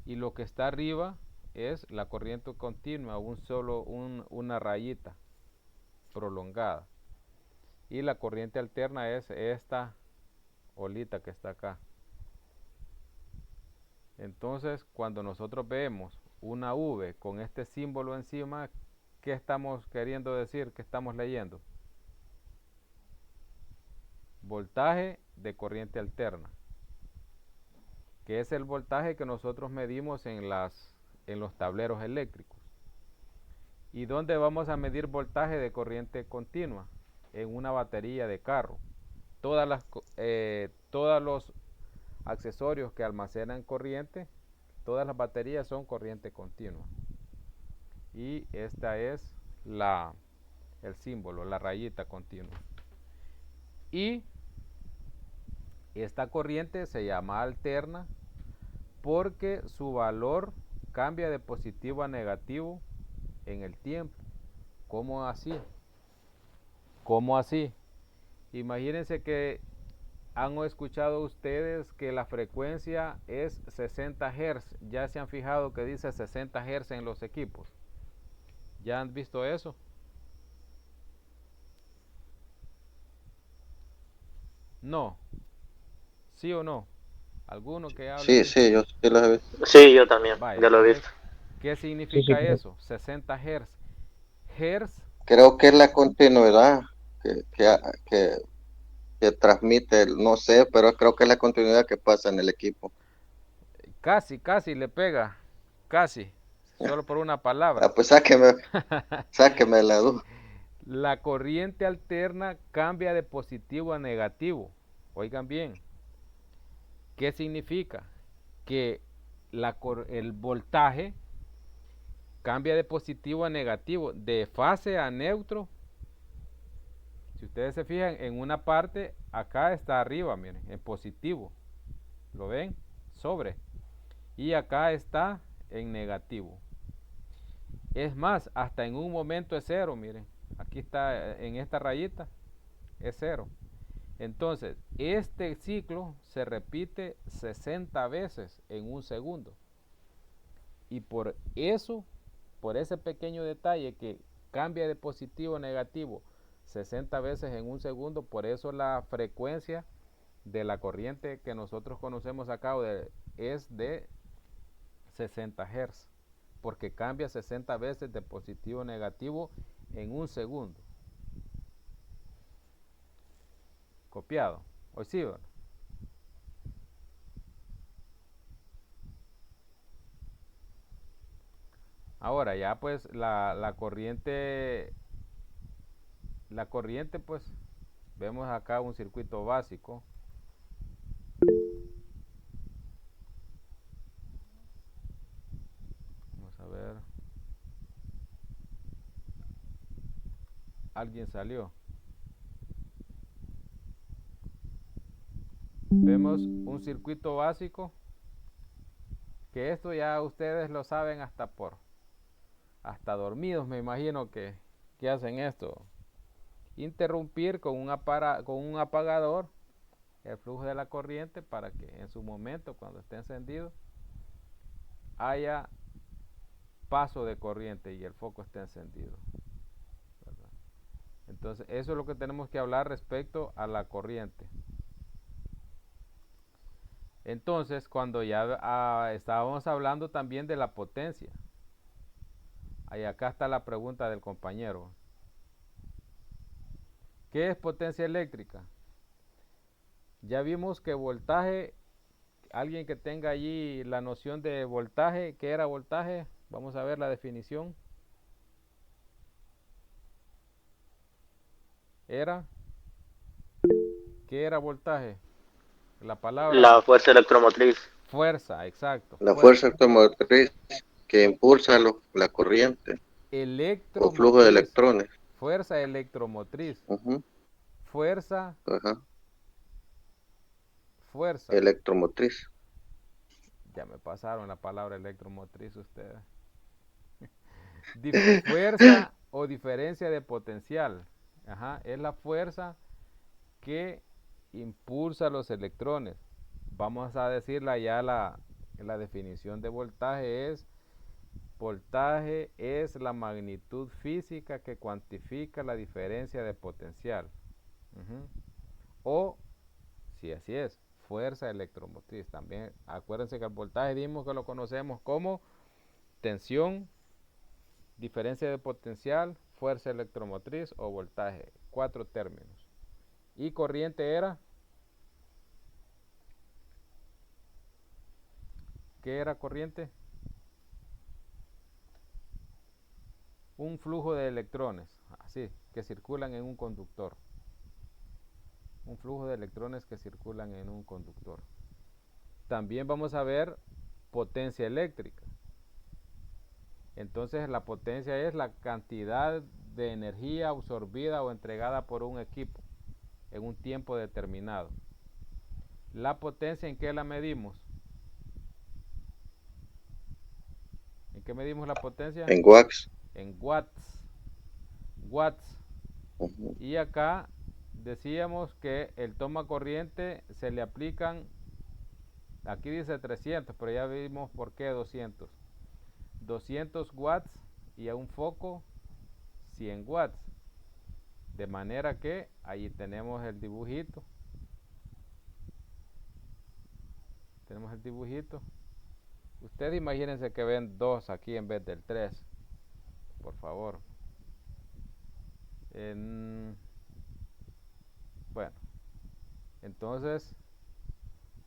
Y lo que está arriba es la corriente continua, una rayita prolongada. Y la corriente alterna es esta olita que está acá. Entonces, cuando nosotros vemos una V con este símbolo encima, ¿qué estamos queriendo decir? ¿Qué estamos leyendo? Voltaje de corriente alterna, que es el voltaje que nosotros medimos en los tableros eléctricos. ¿Y dónde vamos a medir voltaje de corriente continua? En una batería de carro. Todos los accesorios que almacenan corriente, todas las baterías son corriente continua. Y esta es el símbolo, la rayita continua. Y esta corriente se llama alterna porque su valor cambia de positivo a negativo en el tiempo. ¿Cómo así? ¿Cómo así? Imagínense que han escuchado ustedes que la frecuencia es 60 Hz. Ya se han fijado que dice 60 Hz en los equipos. ¿Ya han visto eso? No. ¿Sí o no? ¿Alguno que hable? Sí, yo sí las he visto. Sí, yo también, Vaya, ya lo he visto. ¿qué significa sí. eso? 60 Hz. Hertz, Creo que es la continuidad que, que, que, que transmite, no sé, pero creo que es la continuidad que pasa en el equipo. casi le pega. Casi. Solo por una palabra. Pues sáqueme la duda. La corriente alterna cambia de positivo a negativo. Oigan bien. ¿Qué significa? Que el voltaje cambia de positivo a negativo, de fase a neutro. Si ustedes se fijan en una parte, acá está arriba, miren, en positivo. ¿Lo ven? Sobre. Y acá está en negativo. Es más, hasta en un momento es cero, miren. Aquí está, en esta rayita, es cero. Entonces, este ciclo se repite 60 veces en un segundo. Y por eso, por ese pequeño detalle que cambia de positivo a negativo 60 veces en un segundo, por eso la frecuencia de la corriente que nosotros conocemos acá es de 60 Hz, porque cambia 60 veces de positivo a negativo en un segundo. Copiado. ¿Hoy sí, ¿verdad? Ahora ya pues la corriente pues vemos acá un circuito básico. Vamos a ver. Alguien salió. Vemos un circuito básico, que esto ya ustedes lo saben hasta dormidos, me imagino que hacen esto. Interrumpir con un apagador el flujo de la corriente para que en su momento, cuando esté encendido, haya paso de corriente y el foco esté encendido, ¿verdad? Entonces, eso es lo que tenemos que hablar respecto a la corriente. Entonces, cuando ya estábamos hablando también de la potencia. Ahí acá está la pregunta del compañero. ¿Qué es potencia eléctrica? Ya vimos que voltaje, alguien que tenga allí la noción de voltaje, ¿qué era voltaje? Vamos a ver la definición. ¿Qué era voltaje? La palabra. La fuerza electromotriz. Fuerza, exacto. La fuerza automotriz que impulsa la corriente. O flujo de electromotriz, electrones. fuerza electromotriz, Ujú. fuerza, Ajá. fuerza. Electromotriz. Ya me pasaron la palabra electromotriz ustedes. Fuerza o diferencia de potencial. Ajá, es la fuerza que impulsa los electrones. Vamos a decirla ya la definición de voltaje es la magnitud física que cuantifica la diferencia de potencial. Ujú. O, si así es, fuerza electromotriz. También acuérdense que el voltaje dimos que lo conocemos como tensión, diferencia de potencial, fuerza electromotriz o voltaje. 4 términos. Y corriente era, ¿qué era corriente? Un flujo de electrones, así, que circulan en un conductor. Un flujo de electrones que circulan en un conductor. También vamos a ver potencia eléctrica. Entonces la potencia es la cantidad de energía absorbida o entregada por un equipo en un tiempo determinado. La potencia, ¿en qué la medimos? ¿En qué medimos la potencia? En watts. En watts. Watts. Ujú. Y acá decíamos que el toma corriente se le aplican, aquí dice 300, pero ya vimos por qué 200. 200 watts y a un foco 100 watts. De manera que ahí tenemos el dibujito. Tenemos el dibujito. Ustedes imagínense que ven 2 aquí en vez del 3. Por favor. Bueno, entonces,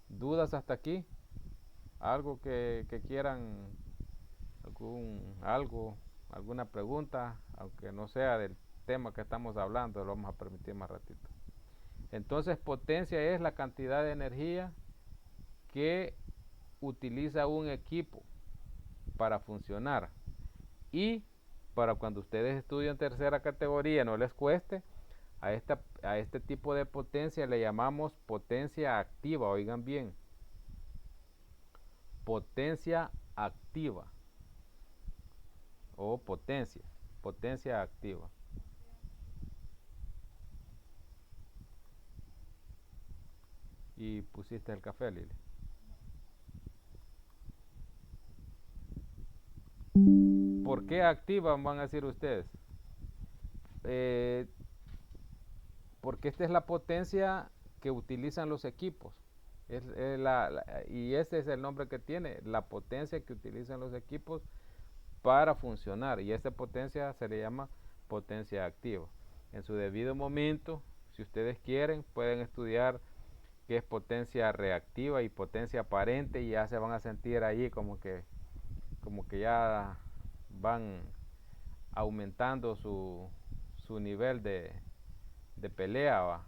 ¿dudas hasta aquí? ¿Algo que quieran? ¿Alguna pregunta? Aunque no sea del tema que estamos hablando, lo vamos a permitir más ratito. Entonces, potencia es la cantidad de energía que utiliza un equipo para funcionar. Y para cuando ustedes estudian tercera categoría no les cueste, a este tipo de potencia le llamamos potencia activa. Oigan bien, potencia activa o potencia activa. Y pusiste el café, Lili. ¿Por qué activa? Van a decir ustedes. Porque esta es la potencia que utilizan los equipos. Y ese es el nombre que tiene, la potencia que utilizan los equipos para funcionar. Y esta potencia se le llama potencia activa. En su debido momento, si ustedes quieren, pueden estudiar qué es potencia reactiva y potencia aparente, y ya se van a sentir ahí como que ya van aumentando su nivel de pelea, ¿va?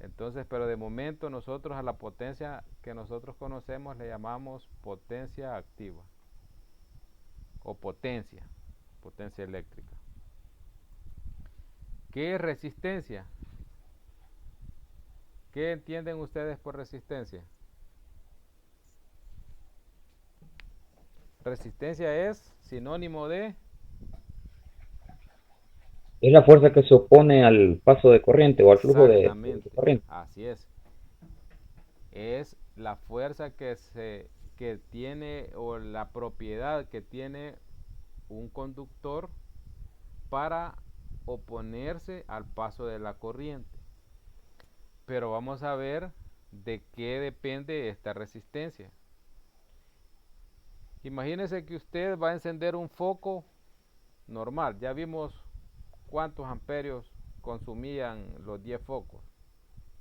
Entonces, pero de momento nosotros a la potencia que nosotros conocemos le llamamos potencia activa o potencia eléctrica. ¿Qué es resistencia? ¿Qué entienden ustedes por resistencia? Resistencia es sinónimo de... Es la fuerza que se opone al paso de corriente o al flujo de Exactamente, corriente. así es. Es la fuerza que tiene o la propiedad que tiene un conductor para oponerse al paso de la corriente. Pero vamos a ver de qué depende esta resistencia. Imagínese que usted va a encender un foco normal. Ya vimos cuántos amperios consumían los 10 focos.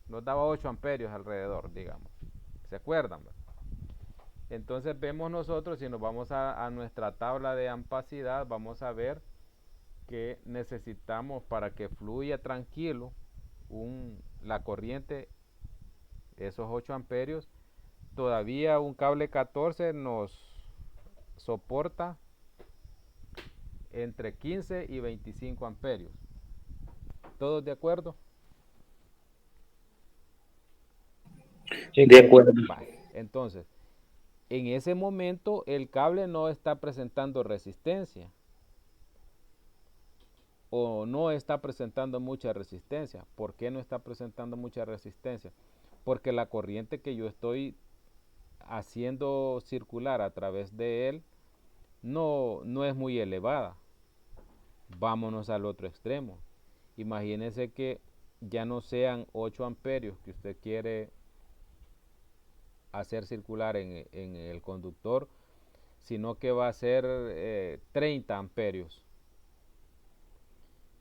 Nos daba 8 amperios alrededor, digamos. ¿Se acuerdan? Entonces vemos nosotros, si nos vamos a nuestra tabla de ampacidad, vamos a ver que necesitamos para que fluya tranquilo la corriente, esos 8 amperios. Todavía un cable 14 nos soporta entre 15 y 25 amperios. ¿Todos de acuerdo? De acuerdo. Vale. Entonces, en ese momento el cable no está presentando resistencia o no está presentando mucha resistencia. ¿Por qué no está presentando mucha resistencia? Porque la corriente que yo estoy haciendo circular a través de él no es muy elevada. Vámonos al otro extremo. Imagínense que ya no sean 8 amperios que usted quiere hacer circular en el conductor, sino que va a ser 30 amperios.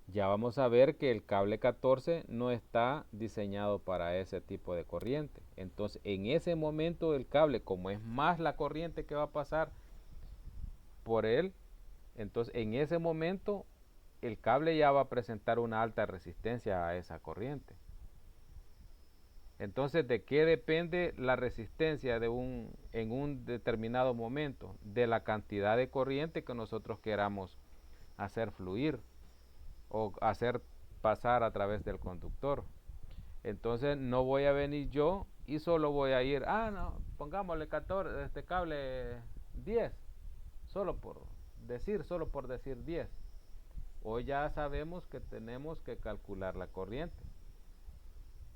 Ya vamos a ver que el cable 14 no está diseñado para ese tipo de corriente. Entonces, en ese momento el cable, como es más la corriente que va a pasar por él, entonces en ese momento el cable ya va a presentar una alta resistencia a esa corriente. Entonces, ¿de qué depende la resistencia en un determinado momento? De la cantidad de corriente que nosotros queramos hacer fluir o hacer pasar a través del conductor. Entonces, no voy a venir yo y solo voy a ir, no, pongámosle 14, este cable 10, solo por decir 10. Hoy ya sabemos que tenemos que calcular la corriente,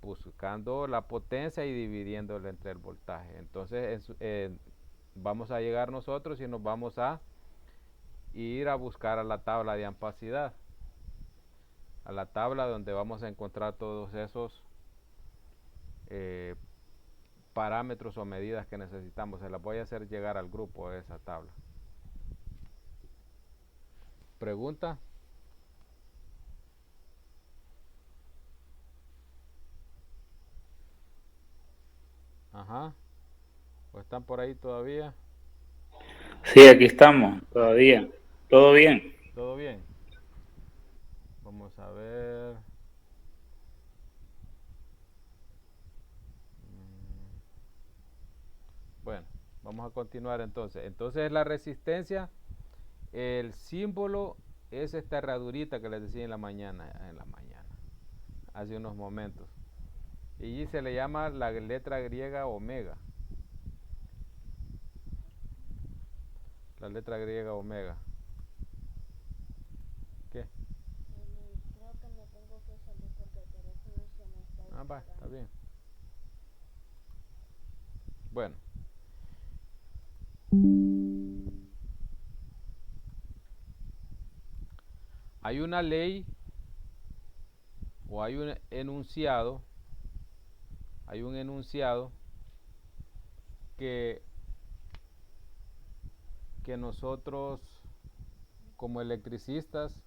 buscando la potencia y dividiéndola entre el voltaje. Entonces vamos a llegar nosotros y nos vamos a ir a buscar a la tabla de ampersidad, a la tabla donde vamos a encontrar todos esos parámetros o medidas que necesitamos. Se las voy a hacer llegar al grupo esa tabla. ¿Pregunta? Ajá. ¿O están por ahí todavía? Sí, aquí estamos, todavía. ¿Todo bien? ¿Todo bien? Vamos a ver. Bueno, vamos a continuar entonces. Entonces la resistencia, el símbolo es esta herradurita que les decía en la mañana, hace unos momentos. Y se le llama la letra griega omega. La letra griega omega. ¿Qué? Creo que me tengo que salir porque el teléfono se me está disparando. Va, está bien. Bueno. Hay una ley o hay un enunciado que nosotros como electricistas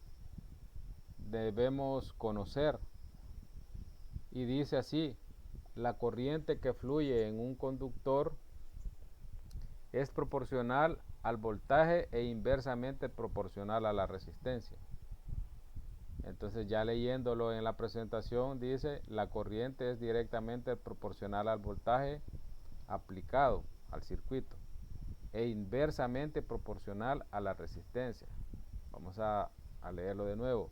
debemos conocer, y dice así: la corriente que fluye en un conductor es proporcional al voltaje e inversamente proporcional a la resistencia. Entonces, ya leyéndolo en la presentación, dice: la corriente es directamente proporcional al voltaje aplicado al circuito e inversamente proporcional a la resistencia. Vamos a leerlo de nuevo.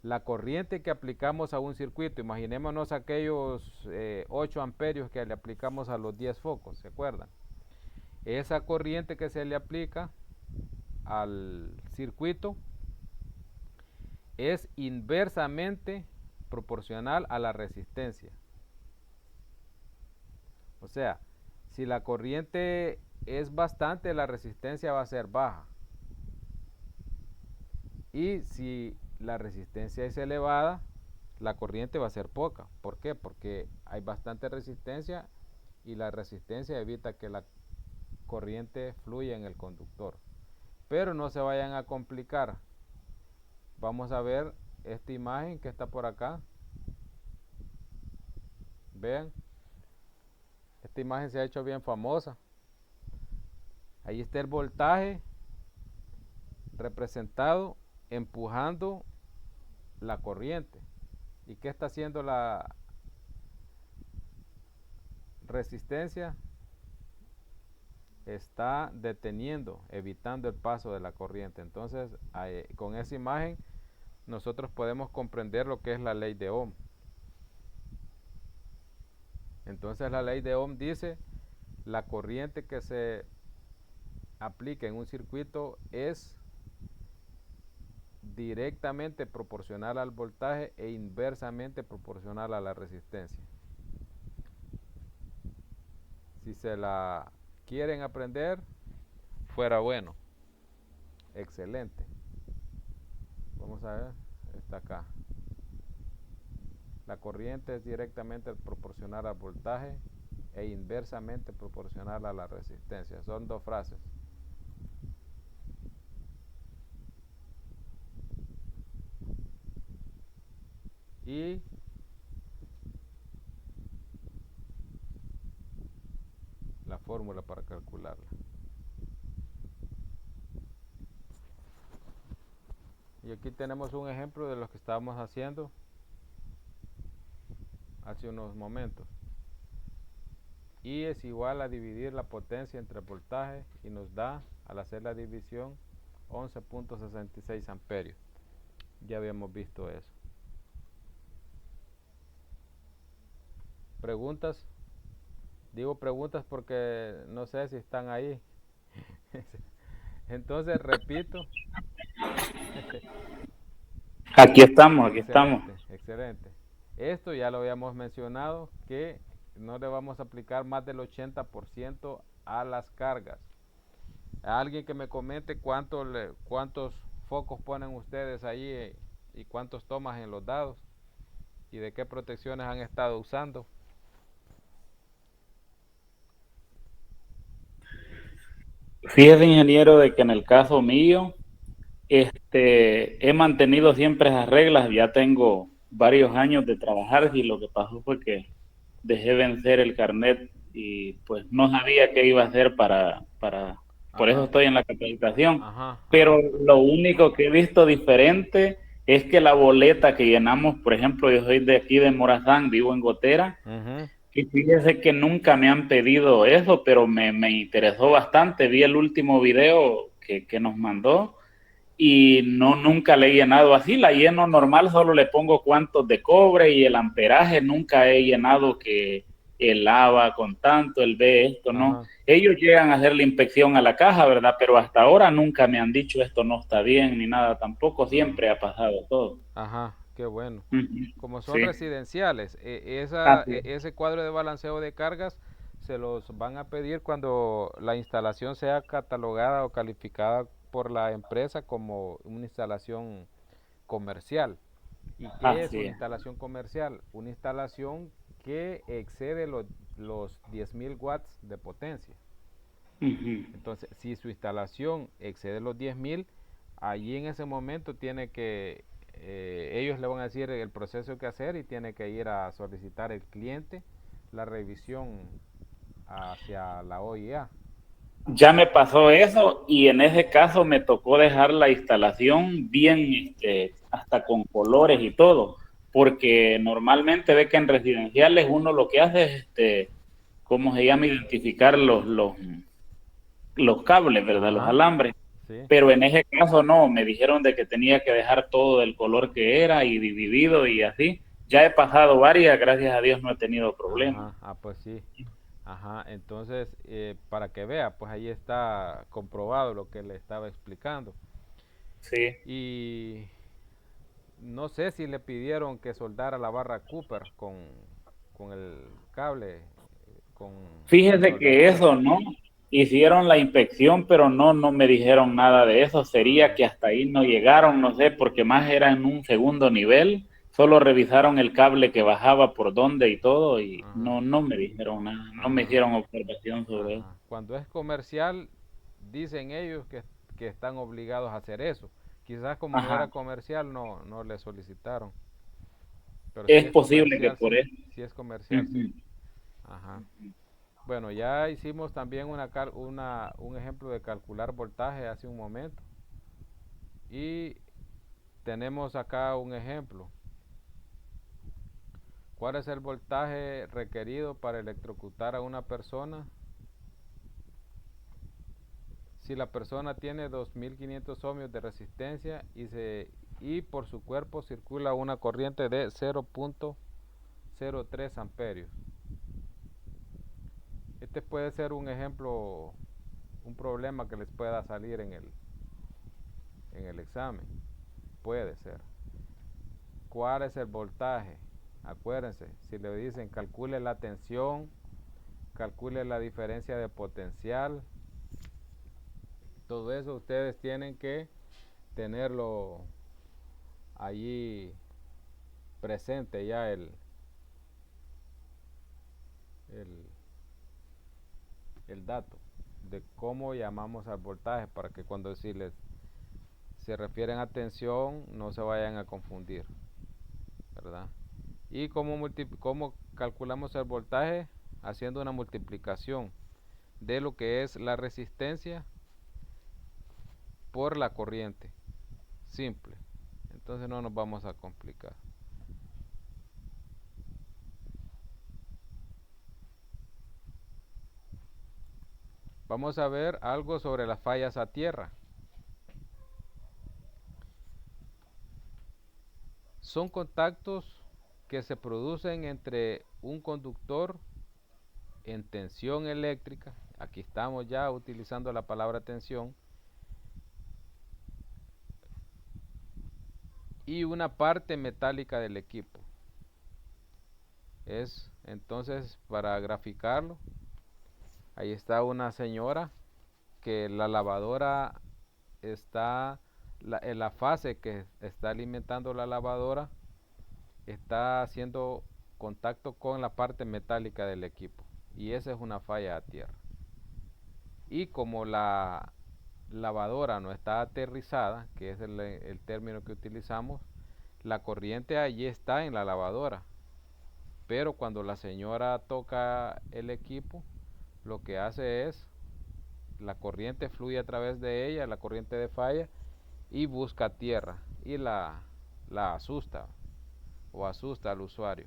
La corriente que aplicamos a un circuito, imaginémonos aquellos 8 amperios que le aplicamos a los 10 focos, ¿se acuerdan? Esa corriente que se le aplica al circuito es inversamente proporcional a la resistencia. O sea, si la corriente es bastante, la resistencia va a ser baja. Y si la resistencia es elevada, la corriente va a ser poca. ¿Por qué? Porque hay bastante resistencia y la resistencia evita que la corriente fluya en el conductor. Pero no se vayan a complicar. Vamos a ver esta imagen que está por acá. Vean. Esta imagen se ha hecho bien famosa. Ahí está el voltaje representado empujando la corriente. ¿Y qué está haciendo la resistencia? está deteniendo, evitando el paso de la corriente. Entonces, con esa imagen nosotros podemos comprender lo que es la ley de Ohm. Entonces la ley de Ohm dice, la corriente que se aplica en un circuito es directamente proporcional al voltaje e inversamente proporcional a la resistencia. Si se la quieren aprender, fuera bueno. Excelente. Vamos a ver, está acá. La corriente es directamente proporcional al voltaje e inversamente proporcional a la resistencia. Son dos frases. Y la fórmula para calcularla. Y aquí tenemos un ejemplo de lo que estábamos haciendo hace unos momentos. Y es igual a dividir la potencia entre el voltaje y nos da, al hacer la división, 11.66 amperios. Ya habíamos visto eso. ¿Preguntas? Digo preguntas porque no sé si están ahí. Entonces repito. Aquí estamos, aquí estamos. Excelente, excelente. Esto ya lo habíamos mencionado, que no le vamos a aplicar más del 80% a las cargas. Alguien que me comente cuántos focos ponen ustedes ahí y cuántos tomas en los dados y de qué protecciones han estado usando. Fíjese, ingeniero, de que en el caso mío, he mantenido siempre esas reglas. Ya tengo varios años de trabajar y lo que pasó fue que dejé vencer el carnet y pues no sabía qué iba a hacer por eso Ajá, estoy en la capacitación. ajá, Pero ajá, lo único que he visto diferente es que la boleta que llenamos, por ejemplo, yo soy de aquí de Morazán, vivo en Gotera, ujú, y fíjese que nunca me han pedido eso, pero me interesó bastante. Vi el último video que nos mandó y no, nunca le he llenado así. La lleno normal, solo le pongo cuántos de cobre y el amperaje. Nunca he llenado que el A va con tanto, el B esto, no. ajá, Ellos llegan a hacer la inspección a la caja, ¿verdad? Pero hasta ahora nunca me han dicho esto no está bien ni nada tampoco. Siempre ha pasado todo. ajá, qué bueno. Ujú. Como son Sí, residenciales, así es. ese cuadro de balanceo de cargas se los van a pedir cuando la instalación sea catalogada o calificada por la empresa como una instalación comercial. ¿Y qué es Así una es. instalación comercial? Una instalación que excede los 10.000 watts de potencia. Ujú. Entonces, si su instalación excede los 10.000, allí en ese momento tiene que, ellos le van a decir el proceso que hacer y tiene que ir a solicitar el cliente la revisión hacia la OIA. Ya me pasó eso y en ese caso me tocó dejar la instalación bien, hasta con colores y todo, porque normalmente ve que en residenciales uno lo que hace es, ¿cómo se llama? Identificar los cables, ¿verdad? Los Ajá, alambres. sí, Pero en ese caso no, me dijeron de que tenía que dejar todo del color que era y dividido y así. Ya he pasado varias, gracias a Dios no he tenido problemas. ajá, pues sí. Ajá, entonces, para que vea, pues ahí está comprobado lo que le estaba explicando. Sí. Y no sé si le pidieron que soldara la barra Cooper con el cable, con Fíjese que soldadura. eso, ¿no? Hicieron la inspección, pero no me dijeron nada de eso. Sería Ah, que hasta ahí no llegaron, no sé, porque más era en un segundo nivel. Solo revisaron el cable que bajaba por dónde y todo y ajá, no me dijeron nada, no me ajá, hicieron observación sobre eso. ajá. Cuando es comercial, dicen ellos que están obligados a hacer eso. Quizás como no era Ajá, comercial, no le solicitaron. Pero si es es posible que comercial, por sí. eso. Si es comercial, sí. Ujú. Ajá. Bueno, ya hicimos también un ejemplo de calcular voltaje hace un momento. Y tenemos acá un ejemplo. ¿Cuál es el voltaje requerido para electrocutar a una persona si la persona tiene 2500 ohmios de resistencia y por su cuerpo circula una corriente de 0.03 amperios. Este puede ser un ejemplo, un problema que les pueda salir en el examen. Puede ser. ¿Cuál es el voltaje? Acuérdense, si le dicen calcule la tensión, calcule la diferencia de potencial, todo eso ustedes tienen que tenerlo allí presente ya el dato de cómo llamamos al voltaje, para que cuando se refieren a tensión no se vayan a confundir, ¿verdad? Y cómo calculamos el voltaje, haciendo una multiplicación de lo que es la resistencia por la corriente, simple. Entonces no nos vamos a complicar. Vamos a ver algo sobre las fallas a tierra. Son contactos que se producen entre un conductor en tensión eléctrica. Aquí estamos ya utilizando la palabra tensión. Y una parte metálica del equipo. Entonces, para graficarlo, ahí está una señora que la lavadora está, en la fase que está alimentando la lavadora, está haciendo contacto con la parte metálica del equipo. Y esa es una falla a tierra. Y como la lavadora no está aterrizada, que es el término que utilizamos, la corriente allí está en la lavadora, pero cuando la señora toca el equipo, lo que hace es la corriente fluye a través de ella, la corriente de falla, y busca tierra y la asusta o asusta al usuario.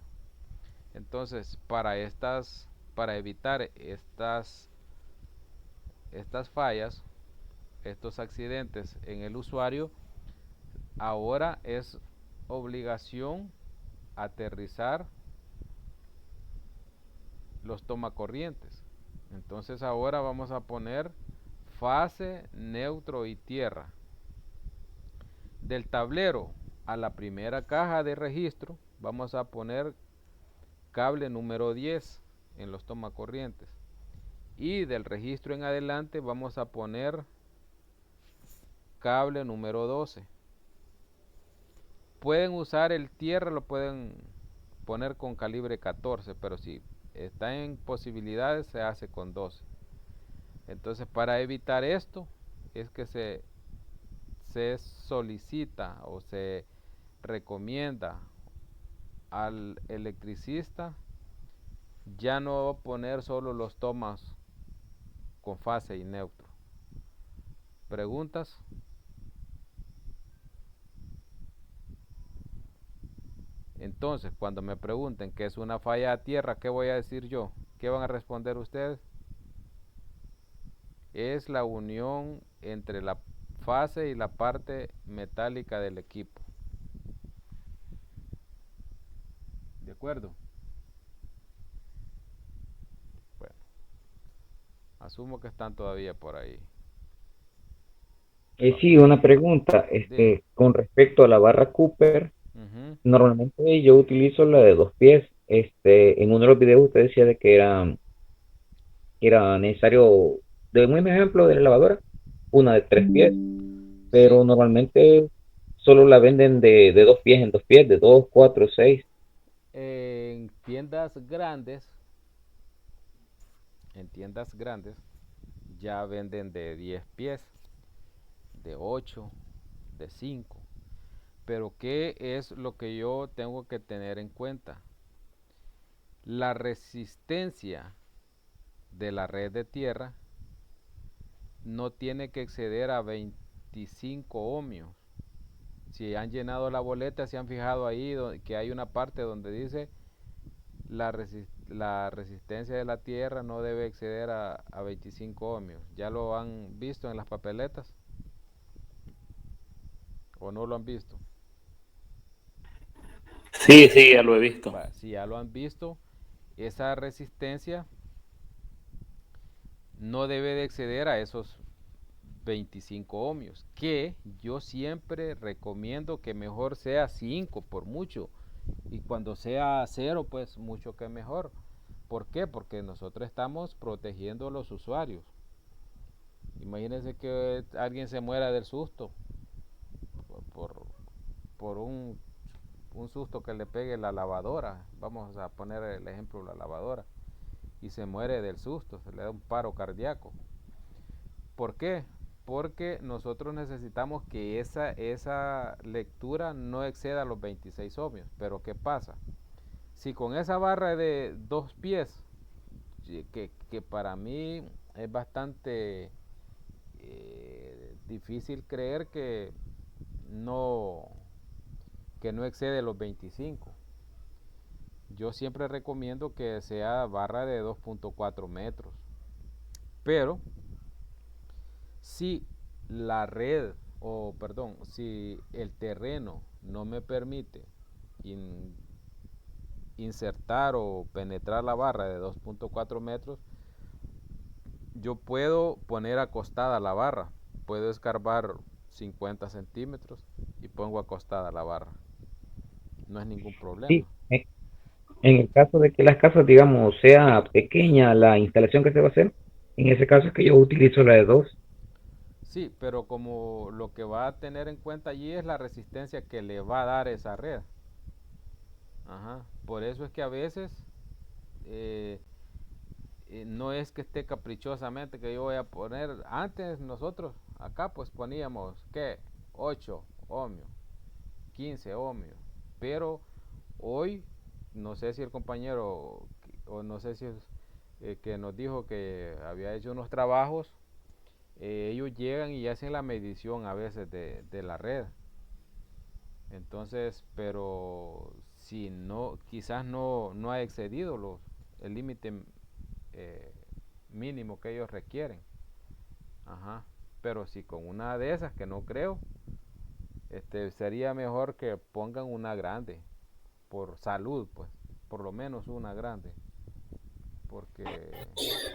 Entonces, para evitar estas fallas, estos accidentes en el usuario, ahora es obligación aterrizar los tomacorrientes. Entonces ahora vamos a poner fase, neutro y tierra. Del tablero a la primera caja de registro vamos a poner cable número 10 en los tomacorrientes. Y del registro en adelante vamos a poner cable número 12. Pueden usar el tierra, lo pueden poner con calibre 14, pero si está en posibilidades se hace con 12. Entonces, para evitar esto es que se solicita o se recomienda al electricista ya no poner solo los tomas con fase y neutro. ¿Preguntas? Entonces, cuando me pregunten qué es una falla a tierra, ¿qué voy a decir yo? ¿Qué van a responder ustedes? Es la unión entre la fase y la parte metálica del equipo. ¿De acuerdo? Bueno, asumo que están todavía por ahí. Sí, una pregunta, con respecto a la barra Cooper, normalmente yo utilizo la de 2 pies. En uno de los videos usted decía de que era necesario, de un ejemplo de la lavadora, una de 3 pies, pero Sí. normalmente solo la venden de 2 pies en 2 pies, de 2, 4, 6. En tiendas grandes ya venden de 10 pies, de 8, de 5. Pero ¿qué es lo que yo tengo que tener en cuenta? La resistencia de la red de tierra no tiene que exceder a 25 ohmios. Si han llenado la boleta, se han fijado ahí que hay una parte donde dice la resistencia de la tierra no debe exceder a 25 ohmios. ¿Ya lo han visto en las papeletas? ¿O no lo han visto? Sí, sí, ya lo he visto. Si ya lo han visto, esa resistencia no debe de exceder a esos 25 ohmios, que yo siempre recomiendo que mejor sea 5 por mucho, y cuando sea 0 pues mucho que mejor. ¿Por qué? Porque nosotros estamos protegiendo a los usuarios. Imagínense que alguien se muera del susto por, por un susto que le pegue la lavadora. Vamos a poner el ejemplo de la lavadora, y se muere del susto, se le da un paro cardíaco. ¿Por qué? Porque nosotros necesitamos que esa lectura no exceda los 26 ohmios. Pero ¿qué pasa? Si con esa barra de 2 pies, que para mí es bastante difícil creer no, que no excede los 25. Yo siempre recomiendo que sea barra de 2.4 metros. Pero si la red, o perdón, si el terreno no me permite insertar o penetrar la barra de 2.4 metros, yo puedo poner acostada la barra. Puedo escarbar 50 centímetros y pongo acostada la barra. No es ningún problema. Sí, en el caso de que las casas, digamos, sea pequeña la instalación que se va a hacer, en ese caso es que yo utilizo la de 2. Sí, pero como lo que va a tener en cuenta allí es la resistencia que le va a dar esa red. Ajá. Por eso es que a veces eh, no es que esté caprichosamente que yo voy a poner. Antes nosotros acá pues poníamos ¿qué? 8 ohmios, 15 ohmios. Pero hoy, no sé si el compañero, o no sé si es, que nos dijo que había hecho unos trabajos, ellos llegan y hacen la medición a veces de la red. Entonces, pero si no, quizás no ha excedido el límite eh, mínimo que ellos requieren. Ajá. Pero si con una de esas, que no creo, sería mejor que pongan una grande, por salud, pues, por lo menos una grande. Porque,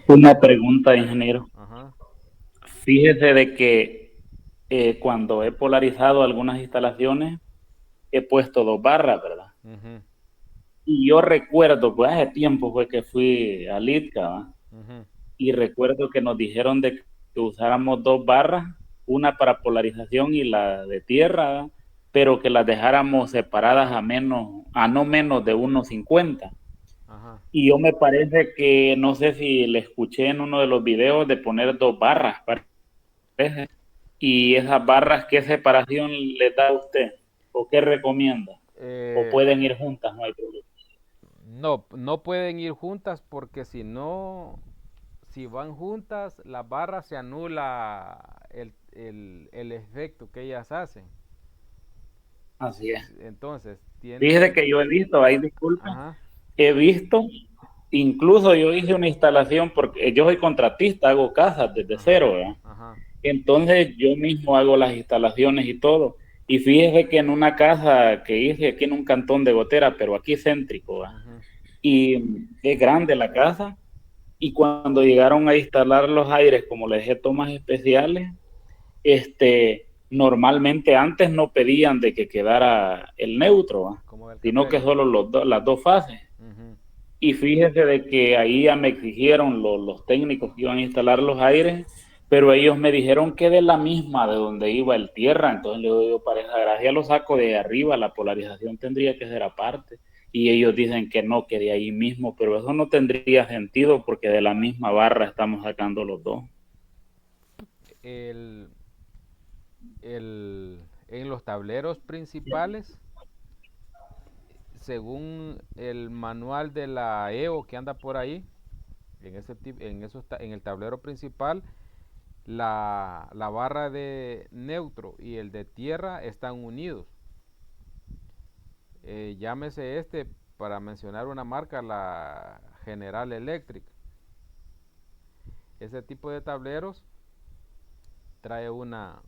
Una pregunta, ingeniero. ajá, Fíjese de que cuando he polarizado algunas instalaciones, he puesto 2 barras, ¿verdad? ujú, Y yo recuerdo, pues hace tiempo fue que fui a Litka, ¿va? ujú, Y recuerdo que nos dijeron de que usáramos 2 barras, una para polarización y la de tierra, ¿va? Pero que las dejáramos separadas a no menos de 1.50. ajá. Y yo me parece que, no sé si le escuché en uno de los videos de poner 2 barras, parece. Y esas barras, ¿qué separación le da a usted? ¿O qué recomienda? ¿O Eh, pueden ir juntas? No hay problema. no pueden ir juntas porque si no, si van juntas, las barras se anula el efecto que ellas hacen. Así es. Entonces, Fíjese que yo he visto, ahí disculpen, ajá, he visto, incluso yo hice una instalación, porque yo soy contratista, hago casas desde ajá, cero, ¿verdad? ajá, Entonces yo mismo hago las instalaciones y todo. Y fíjese que en una casa que hice aquí en un cantón de Gotera, pero aquí céntrico, ¿verdad? ujú, Y es grande la casa, y cuando llegaron a instalar los aires, como les dejé tomas especiales, normalmente antes no pedían de que quedara el neutro, ¿va? como el Sino que capela. solo las 2 fases. Ujú, Y fíjese de que ahí ya me exigieron los técnicos que iban a instalar los aires, pero ellos me dijeron que de la misma, de donde iba el tierra. Entonces le digo, para esa gracia lo saco de arriba, la polarización tendría que ser aparte. Y ellos dicen que no, que de ahí mismo, pero eso no tendría sentido porque de la misma barra estamos sacando los dos. el, en los tableros principales, según el manual de la EO que anda por ahí, en el tablero principal, la barra de neutro y el de tierra están unidos. Llámese para mencionar una marca, la General Electric. Ese tipo de tableros trae una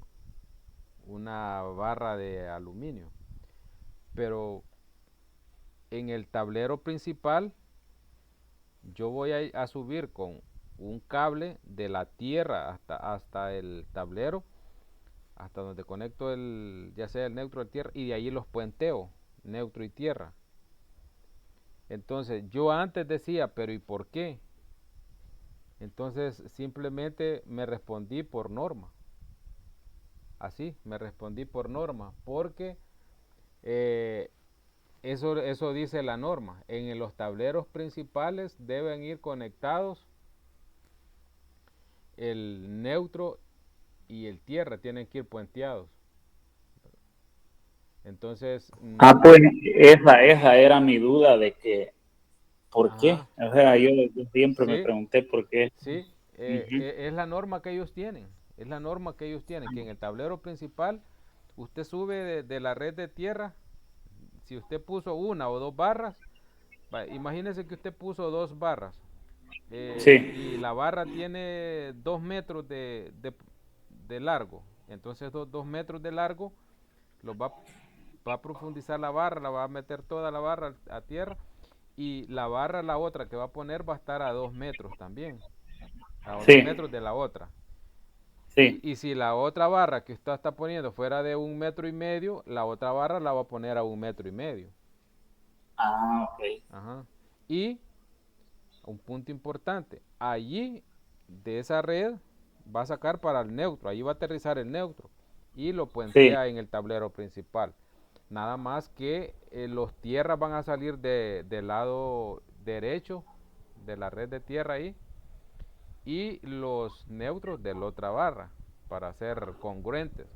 barra de aluminio, pero en el tablero principal yo voy a subir con un cable de la tierra hasta el tablero, hasta donde conecto ya sea el neutro o el tierra, y de ahí los puenteo, neutro y tierra. Entonces yo antes decía, pero ¿y por qué? Entonces simplemente me respondí por norma. Así, me respondí por norma, porque eso dice la norma. En los tableros principales deben ir conectados el neutro y el tierra, tienen que ir puenteados. Entonces, Pues esa era mi duda de que, ¿por qué? ajá, O sea, yo siempre me sí, pregunté por qué. sí, Ujú. es la norma que ellos tienen. Es la norma que ellos tienen, que en el tablero principal usted sube de la red de tierra. Si usted puso una o dos barras, imagínese que usted puso dos barras, Sí, y la barra tiene 2 metros de largo. Entonces 2 metros de largo los va a profundizar la barra, la va a meter toda la barra a tierra, y la barra, la otra que va a poner, va a estar a 2 metros también, a 2 metros sí, de la otra. sí. Y si la otra barra que usted está poniendo fuera de 1,5 metros, la otra barra la va a poner a 1,5 metros. Ah, ok. Ajá. Y un punto importante, allí de esa red va a sacar para el neutro, allí va a aterrizar el neutro y lo Sí, puentea en el tablero principal. Nada más que los tierras van a salir del lado derecho de la red de tierra ahí, y los neutros de la otra barra, para ser congruentes,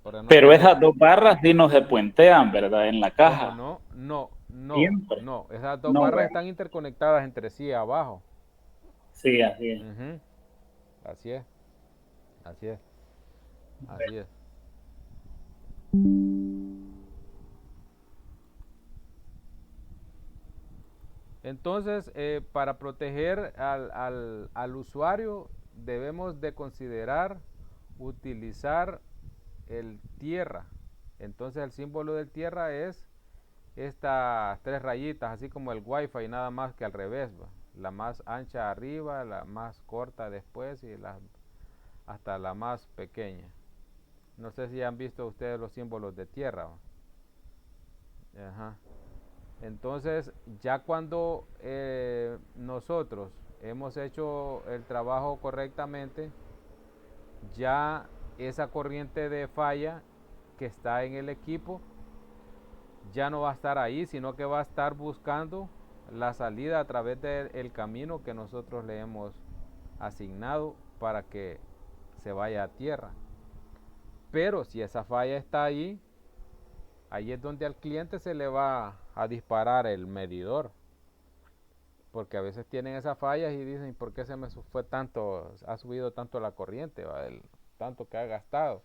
para no pero tener. esas dos barras sí no se puentean, ¿verdad? En la ¿Cómo caja, no? No, no, siempre. no. Esas dos No, barras bueno, están interconectadas entre sí abajo. sí, así es. Ujú. Así es, así es, así es. Entonces, para proteger al usuario, debemos de considerar utilizar el tierra. Entonces, el símbolo del tierra es estas tres rayitas, así como el wifi, nada más que al revés, ¿va? La más ancha arriba, la más corta después, y hasta la más pequeña. No sé si han visto ustedes los símbolos de tierra, ¿va? Ajá. Entonces, ya cuando nosotros hemos hecho el trabajo correctamente, ya esa corriente de falla que está en el equipo ya no va a estar ahí, sino que va a estar buscando la salida a través del camino que nosotros le hemos asignado para que se vaya a tierra. Pero si esa falla está ahí es donde al cliente se le va a disparar el medidor, porque a veces tienen esas fallas y dicen, ¿por qué se me fue tanto, ha subido tanto la corriente, tanto que ha gastado?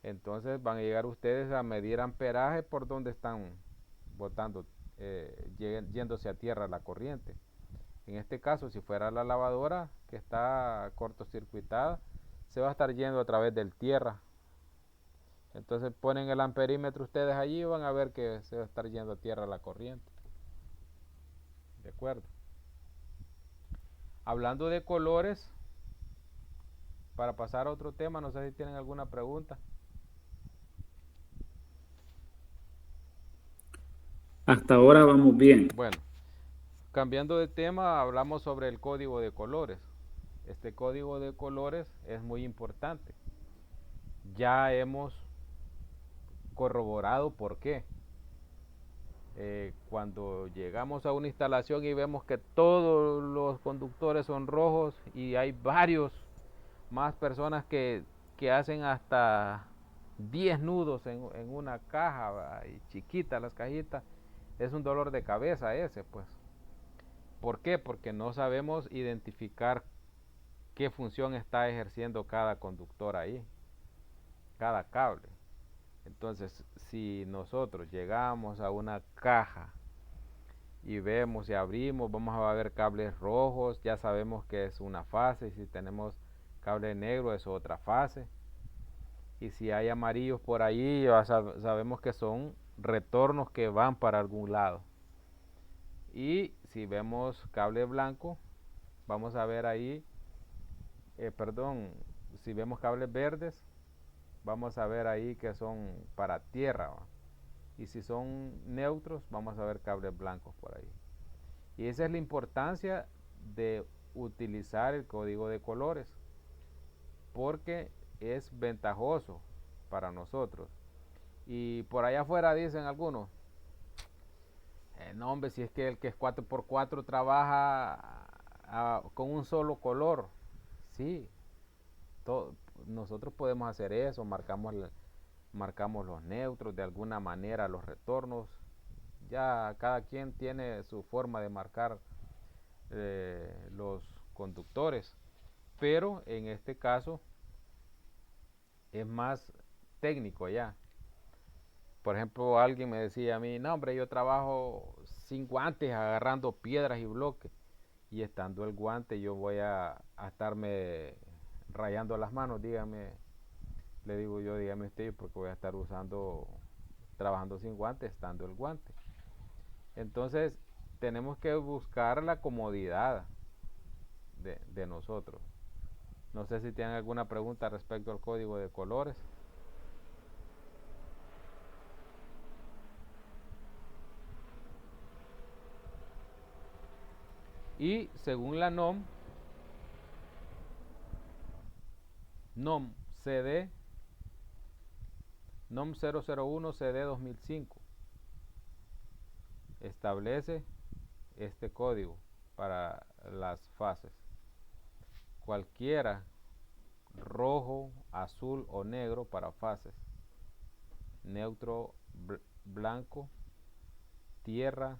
Entonces van a llegar ustedes a medir amperaje por donde están botando, yéndose a tierra la corriente. En este caso, si fuera la lavadora que está cortocircuitada, se va a estar yendo a través del tierra. Entonces ponen el amperímetro ustedes allí y van a ver que se va a estar yendo a tierra la corriente. ¿De acuerdo? Hablando de colores, para pasar a otro tema, no sé si tienen alguna pregunta. Hasta ahora vamos bien. Bueno, cambiando de tema, hablamos sobre el código de colores. Este código de colores es muy importante. Ya hemos corroborado por qué. Cuando llegamos a una instalación y vemos que todos los conductores son rojos y hay varios más personas que hacen hasta 10 nudos en una caja, ¿va? Y chiquitas las cajitas, es un dolor de cabeza ese, pues. ¿Por qué? Porque no sabemos identificar qué función está ejerciendo cada conductor ahí, cada cable. Entonces, si nosotros llegamos a una caja y vemos y abrimos, vamos a ver cables rojos, ya sabemos que es una fase, y si tenemos cable negro es otra fase, y si hay amarillos por ahí ya sabemos que son retornos que van para algún lado. Y si vemos cable blanco, vamos a ver ahí, si vemos cables verdes, vamos a ver ahí que son para tierra, ¿va? Y si son neutros, vamos a ver cables blancos por ahí. Y esa es la importancia de utilizar el código de colores, porque es ventajoso para nosotros. Y por allá afuera dicen algunos, no hombre, si es que el que es 4x4 trabaja con un solo color. Sí, nosotros podemos hacer eso, marcamos los neutros, de alguna manera los retornos. Ya cada quien tiene su forma de marcar los conductores, pero en este caso es más técnico ya. Por ejemplo, alguien me decía a mí, no hombre, yo trabajo sin guantes agarrando piedras y bloques, y estando el guante yo voy a estarme rayando las manos. Dígame, le digo yo, dígame usted, porque voy a estar trabajando sin guantes estando el guante. Entonces tenemos que buscar la comodidad de nosotros. No sé si tienen alguna pregunta respecto al código de colores. Y según la NOM CD, NOM 001 CD 2005, establece este código para las fases. Cualquiera, rojo, azul o negro para fases, neutro, blanco, tierra,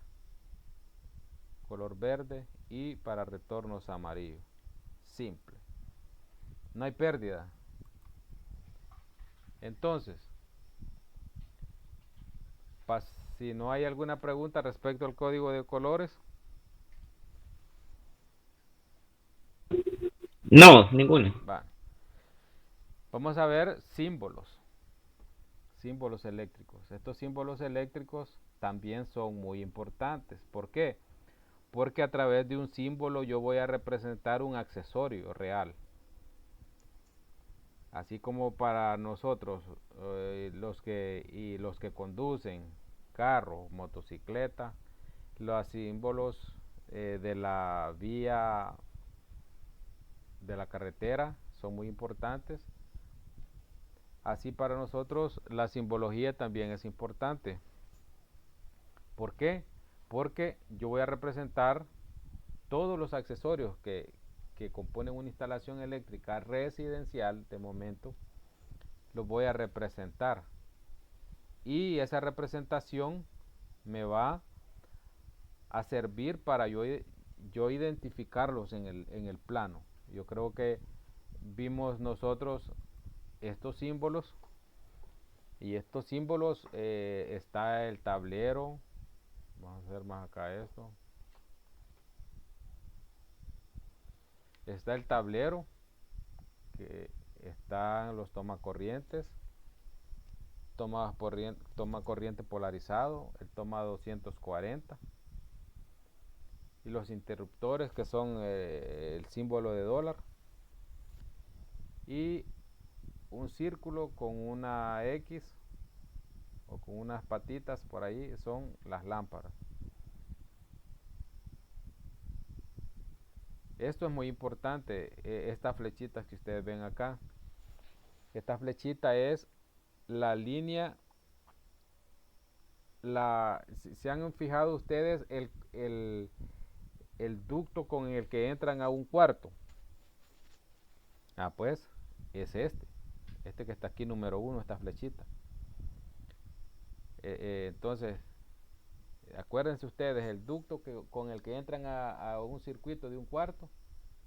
color verde, y para retornos amarillo. Simple, no hay pérdida. Entonces, si no hay alguna pregunta respecto al código de colores. No, ninguna. Vamos a ver símbolos eléctricos. Estos símbolos eléctricos también son muy importantes. ¿Por qué? Porque a través de un símbolo yo voy a representar un accesorio real. Así como para nosotros, los que conducen carro, motocicleta, los símbolos de la vía, de la carretera, son muy importantes. Así para nosotros la simbología también es importante. ¿Por qué? Porque yo voy a representar todos los accesorios que componen una instalación eléctrica residencial. De momento los voy a representar, y esa representación me va a servir para yo identificarlos en el plano. Yo creo que vimos nosotros estos símbolos, y estos símbolos está el tablero. Vamos a hacer más acá esto. Está el tablero, que están los tomacorrientes, toma corriente polarizado, el toma 240, y los interruptores, que son el símbolo de dólar, y un círculo con una X o con unas patitas por ahí son las lámparas. Esto es muy importante, estas flechitas que ustedes ven acá. Esta flechita es la línea, se han fijado ustedes el ducto con el que entran a un cuarto. Pues es este que está aquí, número 1, esta flechita. Entonces, acuérdense ustedes, el ducto con el que entran a un circuito de un cuarto.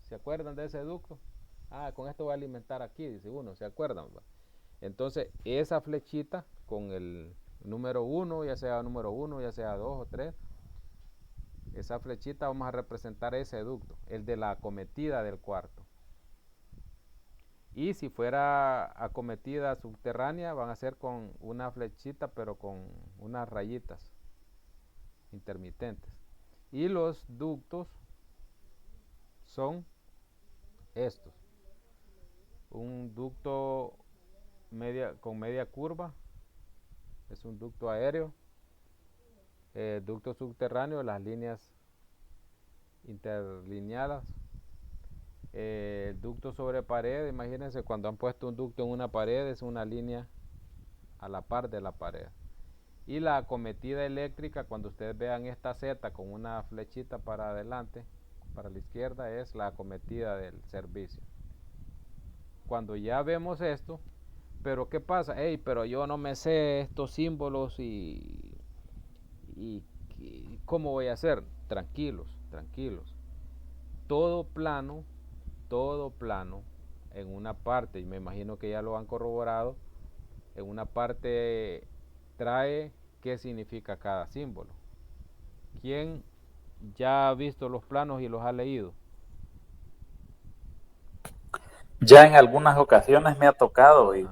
¿Se acuerdan de ese ducto? Con esto va a alimentar aquí, dice uno, ¿se acuerdan? Entonces, esa flechita con el número 1, ya sea número 1, ya sea 2 o 3, Esa flechita vamos a representar ese ducto, el de la acometida del cuarto. Y si fuera acometida subterránea, van a ser con una flechita, pero con unas rayitas intermitentes. Y los ductos son estos. Un ducto con media curva es un ducto aéreo. Ducto subterráneo, las líneas interlineadas. Ducto sobre pared, imagínense cuando han puesto un ducto en una pared, es una línea a la par de la pared. Y la acometida eléctrica, cuando ustedes vean esta Z con una flechita para adelante, para la izquierda, es la acometida del servicio. Cuando ya vemos esto, pero ¿qué pasa? Hey, pero yo no me sé estos símbolos y ¿cómo voy a hacer? Tranquilos, tranquilos. Todo plano en una parte, y me imagino que ya lo han corroborado, en una parte trae qué significa cada símbolo. ¿Quién ya ha visto los planos y los ha leído? Ya en algunas ocasiones me ha tocado y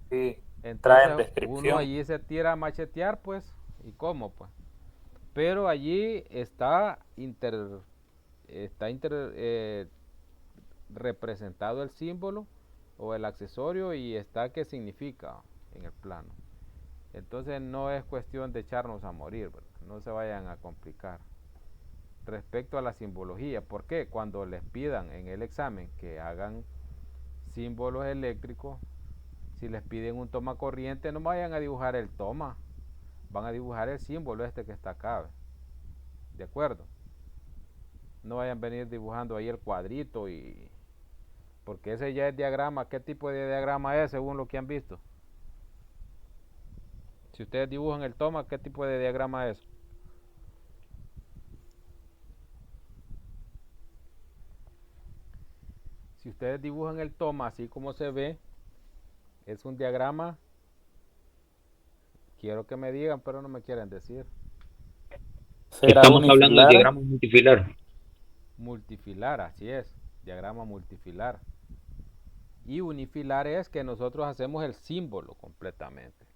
sí, traen Entonces descripción. uno allí se tira a machetear, pues, ¿y cómo? Pues, pero allí está representado el símbolo o el accesorio y está qué significa en el plano. Entonces no es cuestión de echarnos a morir, ¿verdad? No se vayan a complicar. Respecto a la simbología, ¿por qué? Cuando les pidan en el examen que hagan símbolos eléctricos, si les piden un toma corriente, no vayan a dibujar el toma, van a dibujar el símbolo este que está acá, ¿de acuerdo? No vayan a venir dibujando ahí el cuadrito y... porque ese ya es diagrama. ¿Qué tipo de diagrama es según lo que han visto? Si ustedes dibujan el toma, ¿qué tipo de diagrama es? Si ustedes dibujan el toma así como se ve, es un diagrama. Quiero que me digan, pero no me quieren decir. Estamos hablando de diagrama multifilar. Multifilar, así es, diagrama multifilar. Y unifilar es que nosotros hacemos el símbolo completamente.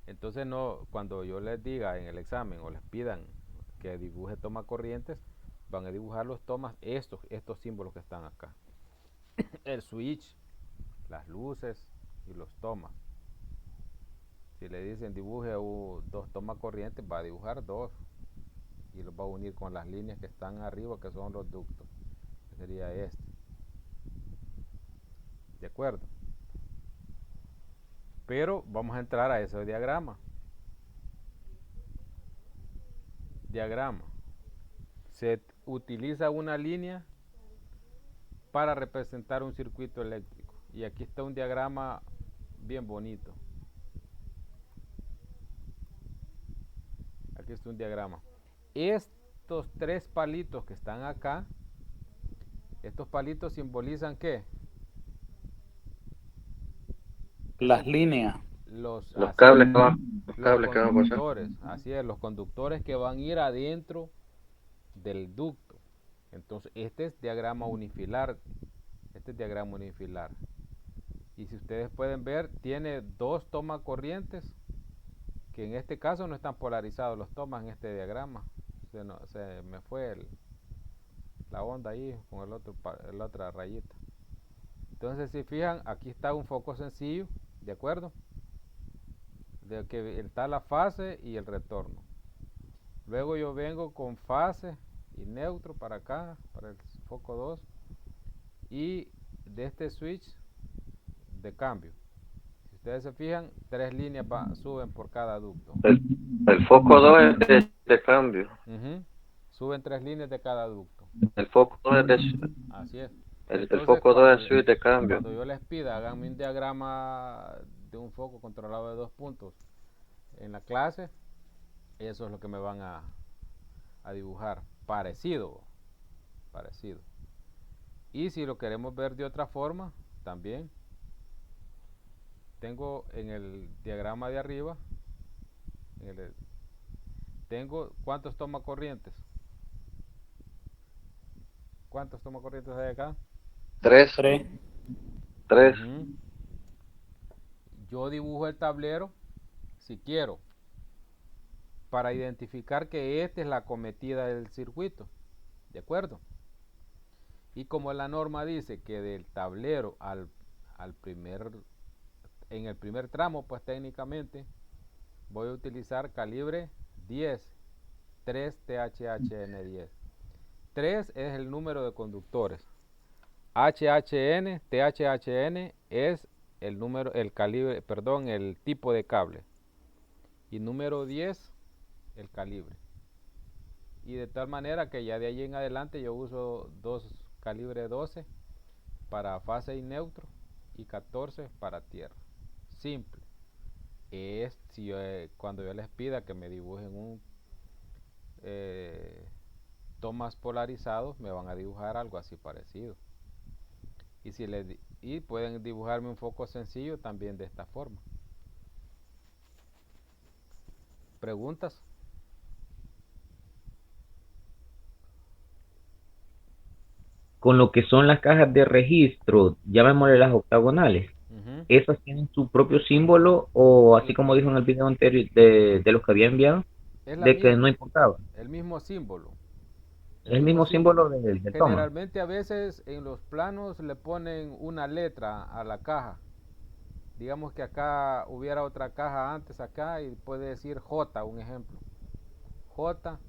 Entonces no, cuando yo les diga en el examen o les pidan que dibuje toma corrientes, van a dibujar los tomas, estos símbolos que están acá. El switch, las luces y los tomas. Si le dicen dibuje dos tomas corrientes, va a dibujar dos y los va a unir con las líneas que están arriba, que son los ductos. Sería este. ¿De acuerdo? Pero vamos a entrar a ese diagrama. Diagrama. Se utiliza una línea para representar un circuito eléctrico. Y aquí está un diagrama bien bonito. Aquí está un diagrama. Estos tres palitos que están acá, estos palitos simbolizan ¿qué? Las líneas. Los cables que van, los conductores, así es, los conductores que van a ir adentro del ducto. Entonces, este es diagrama unifilar. Este es diagrama unifilar. Y si ustedes pueden ver, tiene dos tomas corrientes, que en este caso no están polarizados los tomas en este diagrama. Se me fue la onda ahí con la otra rayita. Entonces, si fijan, aquí está un foco sencillo, ¿de acuerdo? De que está la fase y el retorno. Luego yo vengo con fase y neutro para acá, para el foco 2, y de este switch de cambio. Si ustedes se fijan, tres líneas suben por cada ducto. El foco 2 es de cambio. Suben tres líneas de cada ducto. El foco 2 es de... Así es. El foco 2 es switch de cambio. Cuando yo les pida, háganme un diagrama de un foco controlado de 2 puntos en la clase, eso es lo que me van a dibujar. Parecido. Y si lo queremos ver de otra forma, también tengo en el diagrama de arriba, Tengo, ¿cuántos tomacorrientes? ¿Cuántos tomacorrientes hay acá? 3. 3. 3. Ujú. Yo dibujo el tablero, si quiero, para identificar que esta es la cometida del circuito. ¿De acuerdo? Y como la norma dice que del tablero en el primer tramo, pues técnicamente voy a utilizar calibre 10, 3 THHN10. 3 es el número de conductores. THHN es el número, el calibre, perdón, el tipo de cable. Y número 10, el calibre. Y de tal manera que ya de ahí en adelante yo uso dos calibre 12 para fase y neutro y 14 para tierra. Simple. Es si cuando yo les pida que me dibujen un tomas polarizados, me van a dibujar algo así parecido. Y pueden dibujarme un foco sencillo también de esta forma. ¿Preguntas? Con lo que son las cajas de registro, llamémosle las octagonales, Ujú. ¿esas tienen su propio símbolo o así como dijo en el video anterior de los que había enviado, Es de que no importaba? el mismo símbolo. El El mismo mismo símbolo símbolo. del toma. Generalmente a veces en los planos le ponen una letra a la caja. Digamos que acá hubiera otra caja antes acá y puede decir J, un ejemplo. J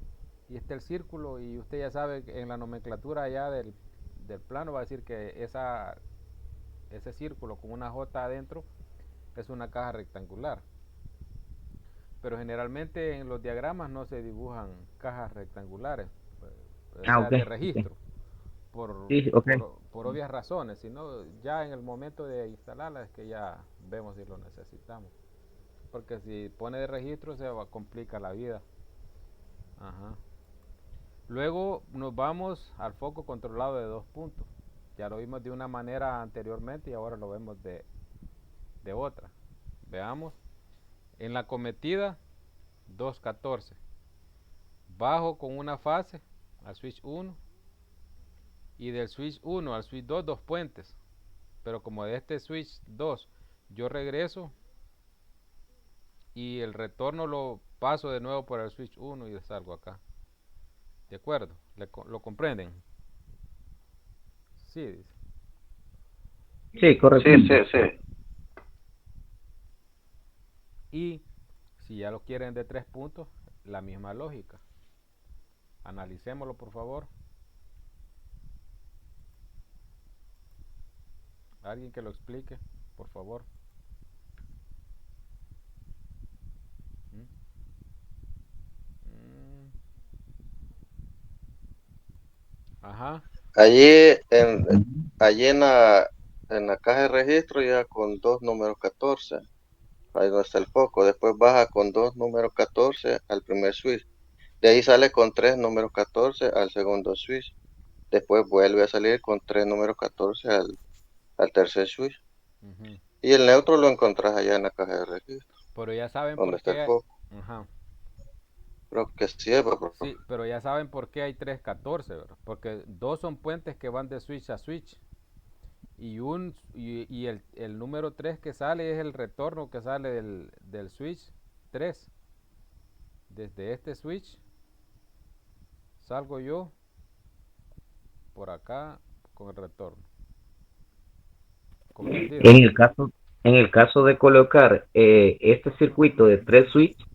y está el círculo y usted ya sabe que en la nomenclatura ya del plano va a decir que ese círculo con una J adentro es una caja rectangular. Pero generalmente en los diagramas no se dibujan cajas rectangulares, o Ah, sea, ok, de ok. registro, por, Sí, ok. por obvias razones, sino ya en el momento de instalarla es que ya vemos si lo necesitamos. Porque si pone de registro se va a complicar la vida. Ajá. Luego nos vamos al foco controlado de 2 puntos. Ya lo vimos de una manera anteriormente y ahora lo vemos de otra. Veamos. En la cometida 214. Bajo con una fase al switch 1 y del switch 1 al switch 2 dos puentes. Pero como de este switch 2 yo regreso y el retorno lo paso de nuevo por el switch 1 y salgo acá. ¿De acuerdo? ¿Lo comprenden? Sí, dice. Sí, correcto. Sí, sí, sí. Y si ya lo quieren de 3 puntos, la misma lógica. Analicémoslo, por favor. Alguien que lo explique, por favor. ¿Mm? Mm. Ajá. Allí allí en la caja de registro ya con 2 números 14. Ahí donde está el foco. Después baja con 2 números 14 al primer switch. De ahí sale con 3 números 14 al segundo switch. Después vuelve a salir con 3 números 14 al tercer switch. Ujú. Y el neutro lo encontrás allá en la caja de registro, Pero ya saben donde por está el qué. foco. Ajá. Creo que sí, profe. Sí, pero ya saben por qué hay 314, ¿verdad? Porque dos son puentes que van de switch a switch. Y el número 3 que sale es el retorno que sale del switch 3. Desde este switch salgo yo por acá con el retorno. ¿Comprendido? En en el caso de colocar este circuito de 3 switches,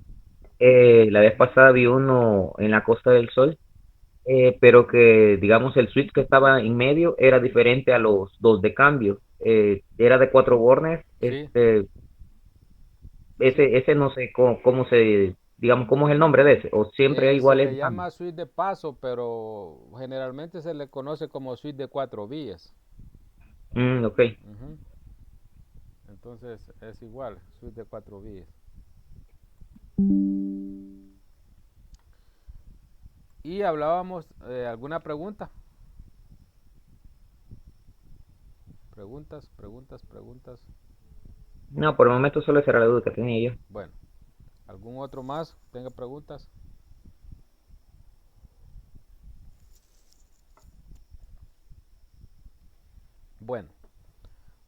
la vez pasada vi uno en la Costa del Sol, pero que digamos el switch que estaba en medio era diferente a los dos de cambio. Era de 4 bornes. Sí, sí. Ese no sé cómo se, digamos, cómo es el nombre de ese, o siempre Se igual es le de cambio. llama switch de paso, pero generalmente se le conoce como switch de 4 vías. Ok. Ujú. Entonces es igual, switch de 4 vías. Y hablábamos, ¿alguna pregunta? Preguntas. No, por el momento solo esa era la duda que tenía yo. Bueno, ¿algún otro más? ¿Tenga preguntas? Bueno,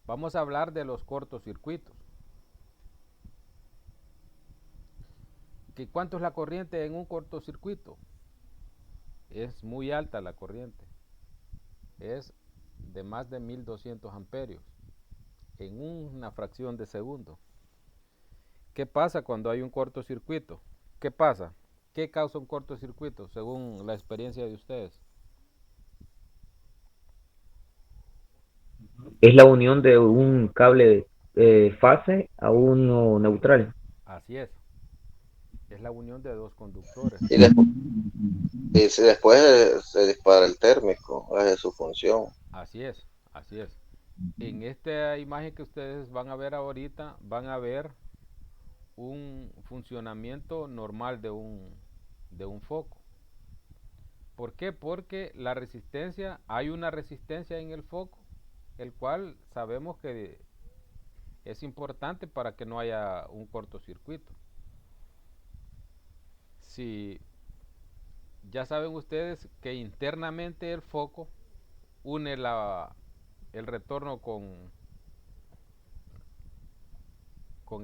vamos a hablar de los cortocircuitos. ¿Cuánto es la corriente en un cortocircuito? Es muy alta la corriente. Es de más de 1200 amperios en una fracción de segundo. ¿Qué pasa cuando hay un cortocircuito? ¿Qué pasa? ¿Qué causa un cortocircuito según la experiencia de ustedes? Es la unión de un cable fase a uno neutral. Así es la unión de dos conductores. Y, si después se dispara el térmico, hace su función. Así es. En esta imagen que ustedes van a ver ahorita, van a ver un funcionamiento normal de un foco. ¿Por qué? Porque la resistencia, hay una resistencia en el foco, el cual sabemos que es importante para que no haya un cortocircuito. Si ya saben ustedes que internamente el foco une el retorno con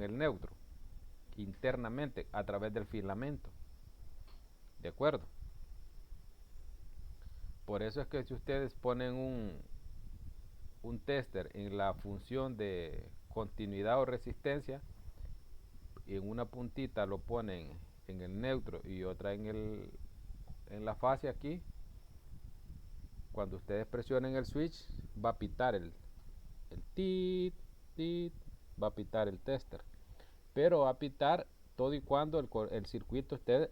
el neutro, internamente a través del filamento. ¿De acuerdo? Por eso es que si ustedes ponen un tester en la función de continuidad o resistencia, y en una puntita lo ponen en el neutro y otra en la fase aquí, cuando ustedes presionen el switch va a pitar el tit, tit, va a pitar el tester, pero va a pitar todo y cuando el circuito esté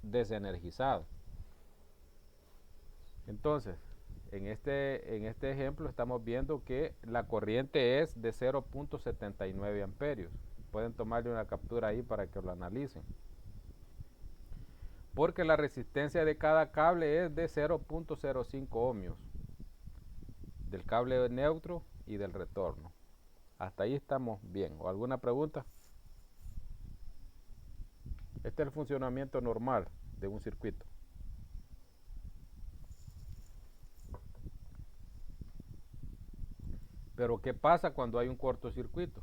desenergizado. Entonces, en este ejemplo estamos viendo que la corriente es de 0.79 amperios. Pueden tomarle una captura ahí para que lo analicen. Porque la resistencia de cada cable es de 0.05 ohmios. Del cable neutro y del retorno. Hasta ahí estamos bien. ¿O alguna pregunta? Este es el funcionamiento normal de un circuito. Pero ¿qué pasa cuando hay un cortocircuito?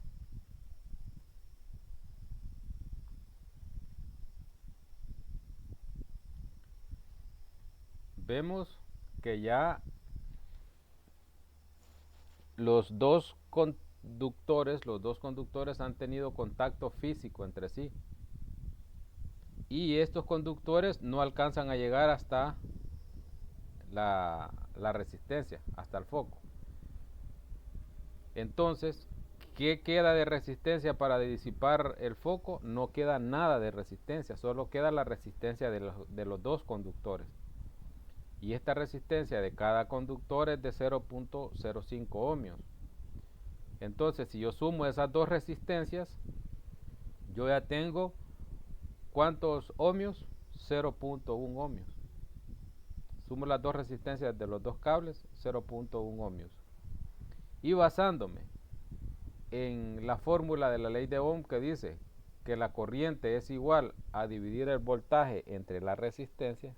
Vemos que ya los dos conductores han tenido contacto físico entre sí. Y estos conductores no alcanzan a llegar hasta la resistencia, hasta el foco. Entonces, ¿qué queda de resistencia para disipar el foco? No queda nada de resistencia, solo queda la resistencia de los dos conductores. Y esta resistencia de cada conductor es de 0.05 ohmios. Entonces, si yo sumo esas dos resistencias, yo ya tengo ¿cuántos ohmios? 0.1 ohmios. Sumo las dos resistencias de los dos cables, 0.1 ohmios. Y basándome en la fórmula de la ley de Ohm que dice que la corriente es igual a dividir el voltaje entre la resistencia,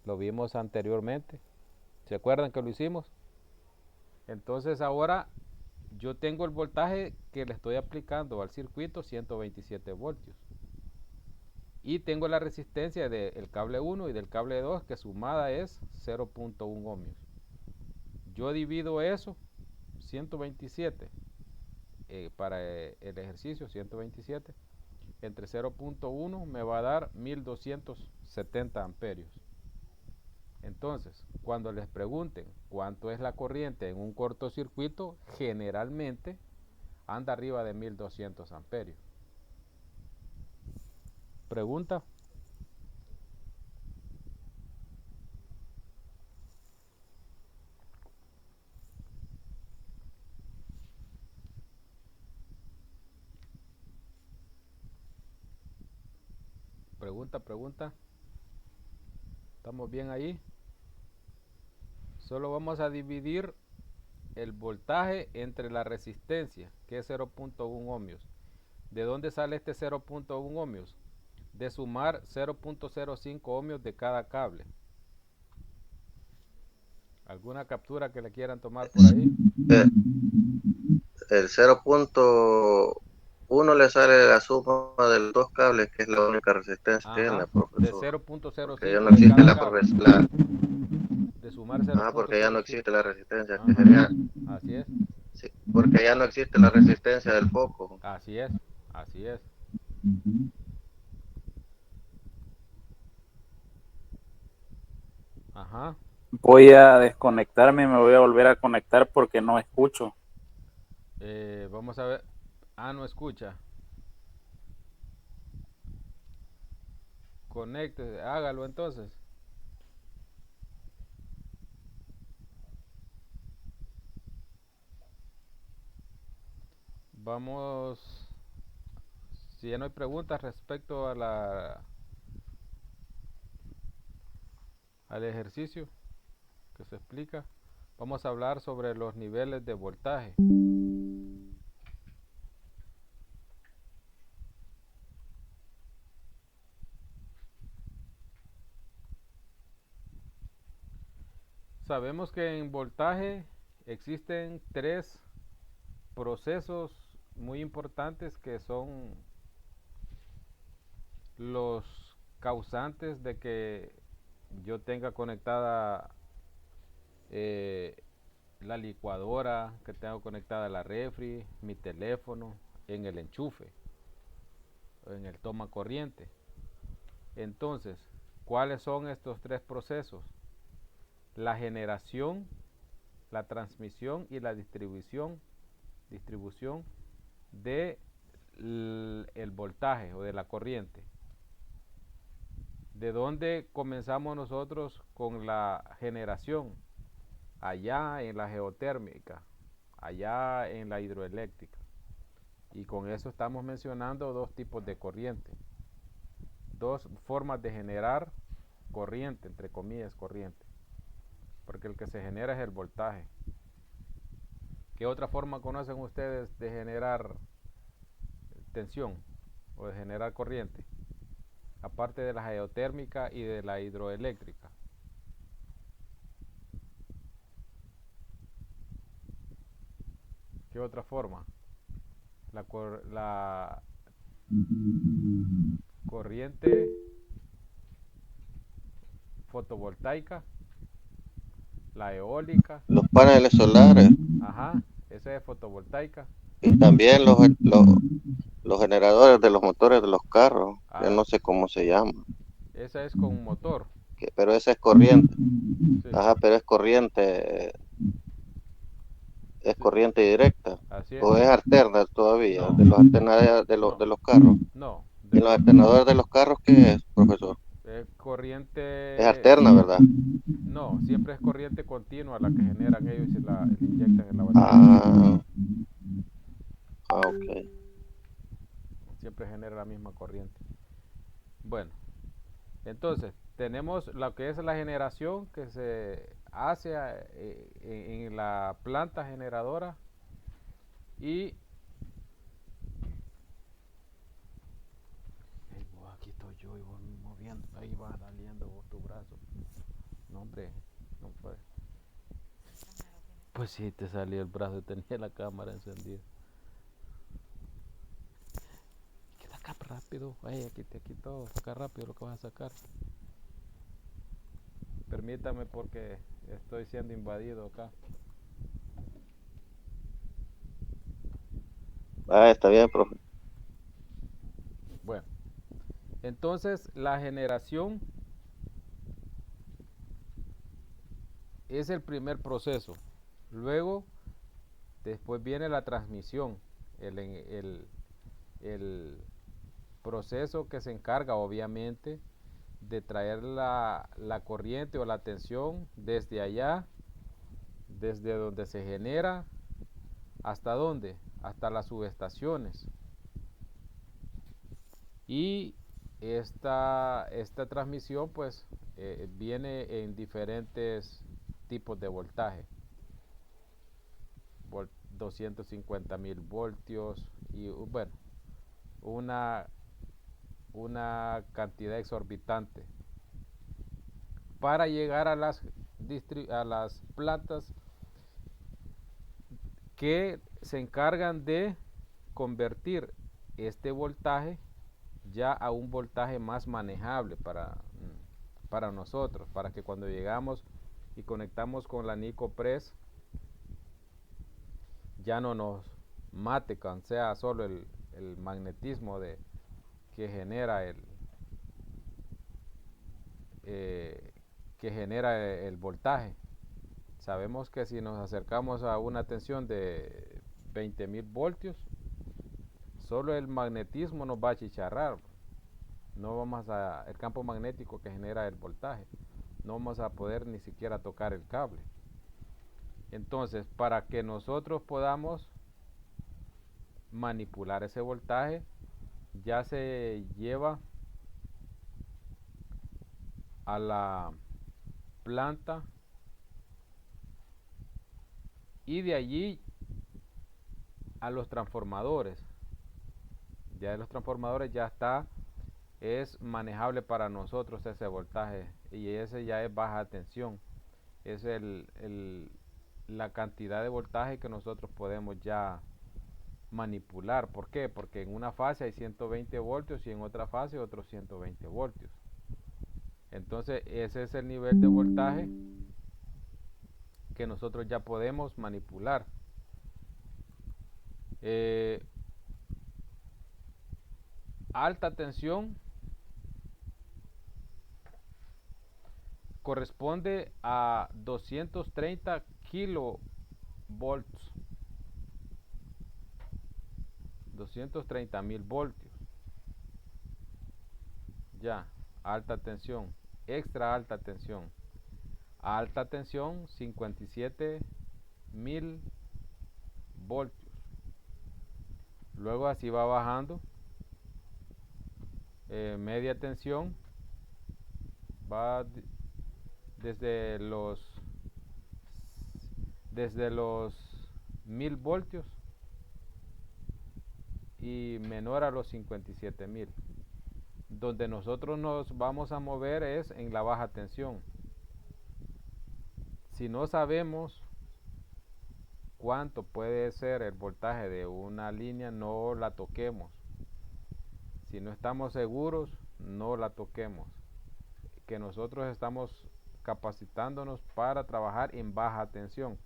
lo vimos anteriormente, ¿se acuerdan que lo hicimos? Entonces ahora yo tengo el voltaje que le estoy aplicando al circuito, 127 voltios. Y tengo la resistencia del cable 1 y del cable 2 que sumada es 0.1 ohmios. Yo divido eso, 127, para el ejercicio 127, entre 0.1 me va a dar 1270 amperios. Entonces, cuando les pregunten cuánto es la corriente en un cortocircuito, generalmente anda arriba de 1200 amperios. ¿Pregunta? Pregunta. ¿Estamos bien ahí? Solo vamos a dividir el voltaje entre la resistencia, que es 0.1 ohmios. ¿De dónde sale este 0.1 ohmios? De sumar 0.05 ohmios de cada cable. ¿Alguna captura que le quieran tomar por ahí? Eh, El 0.1 le sale la suma de los dos cables, que es la única resistencia que tiene, Ajá, de profesor. Porque ya no 0.05 de existe cada la, cable, de sumar porque ya no 0.05. existe la resistencia, que Ajá, sería, así es, sí, porque ya no existe la resistencia del foco. así es, así es. Ajá, Voy a desconectarme y me voy a volver a conectar porque no escucho. vamos a ver. Ah, no escucha. Conecte, hágalo entonces. Vamos, si ya no hay preguntas respecto a al ejercicio que se explica, vamos a hablar sobre los niveles de voltaje. Sabemos que en voltaje existen tres procesos muy importantes que son los causantes de que yo tenga conectada eh, la licuadora, que tengo conectada la refri, mi teléfono, en el enchufe, en el toma corriente. Entonces, ¿cuáles son estos tres procesos? La generación, la transmisión y la distribución de el voltaje o de la corriente. ¿De dónde comenzamos nosotros con la generación? Allá en la geotérmica, allá en la hidroeléctrica. Y con eso estamos mencionando dos tipos de corriente, dos formas de generar corriente, entre comillas corriente, porque el que se genera es el voltaje. ¿Qué otra forma conocen ustedes de generar tensión o de generar corriente? Aparte de la geotérmica y de la hidroeléctrica. ¿Qué otra forma? La corriente fotovoltaica, la eólica, Los paneles solares ajá, esa es fotovoltaica. y también los generadores de los motores de los carros, yo Ah, no sé cómo se llama, esa es con un motor, pero esa es corriente. sí, Ajá, pero es sí, corriente directa. así es. O es alterna todavía, No, de los alternadores no, de los carros. no, ¿Y de los los alternadores de los carros qué es, profesor? Es corriente, alterna, ¿verdad? no, siempre es corriente continua la que generan ellos y la inyectan en la batería. Ah, ok. Siempre genera la misma corriente. Bueno, entonces tenemos lo que es la generación que se hace en la planta generadora y hey, vos, aquí estoy yo y vos moviendo, ahí vas saliendo vos tu brazo. No, hombre, no fue. Pues sí, te salió el brazo, tenía la cámara encendida. Queda acá rápido, ay, aquí todo, saca rápido lo que vas a sacar. Permítame porque estoy siendo invadido acá. Ah, está bien, profe. Bueno, entonces la generación es el primer proceso. Luego, después viene la transmisión, el proceso que se encarga obviamente de traer la corriente o la tensión desde allá, desde donde se genera, ¿hasta dónde? Hasta las subestaciones. Y esta transmisión pues viene en diferentes tipos de voltaje. 250.000 voltios y bueno, una, una cantidad exorbitante para llegar a las a las plantas que se encargan de convertir este voltaje ya a un voltaje más manejable para nosotros, para que cuando llegamos y conectamos con la NicoPress ya no nos mate, con sea solo el magnetismo que genera el voltaje. Sabemos que si nos acercamos a una tensión de 20.000 voltios, solo el magnetismo nos va a chicharrar. No vamos el campo magnético que genera el voltaje, no vamos a poder ni siquiera tocar el cable. Entonces, para que nosotros podamos manipular ese voltaje, ya se lleva a la planta y de allí a los transformadores. Ya de los transformadores ya es manejable para nosotros ese voltaje, y ese ya es baja tensión. Es la cantidad de voltaje que nosotros podemos ya manipular. ¿Por qué? Porque en una fase hay 120 voltios y en otra fase otros 120 voltios. Entonces ese es el nivel de voltaje que nosotros ya podemos manipular. Alta tensión corresponde a 230 kilovolts, 230.000 voltios. Ya, alta tensión. Extra alta tensión. Alta tensión, 57.000 voltios. Luego así va bajando. Media tensión va desde los 1.000 voltios y menor a los 57.000. Donde nosotros nos vamos a mover es en la baja tensión. Si no sabemos cuánto puede ser el voltaje de una línea, no la toquemos. Si no estamos seguros, no la toquemos. Que nosotros estamos capacitándonos para trabajar en baja tensión.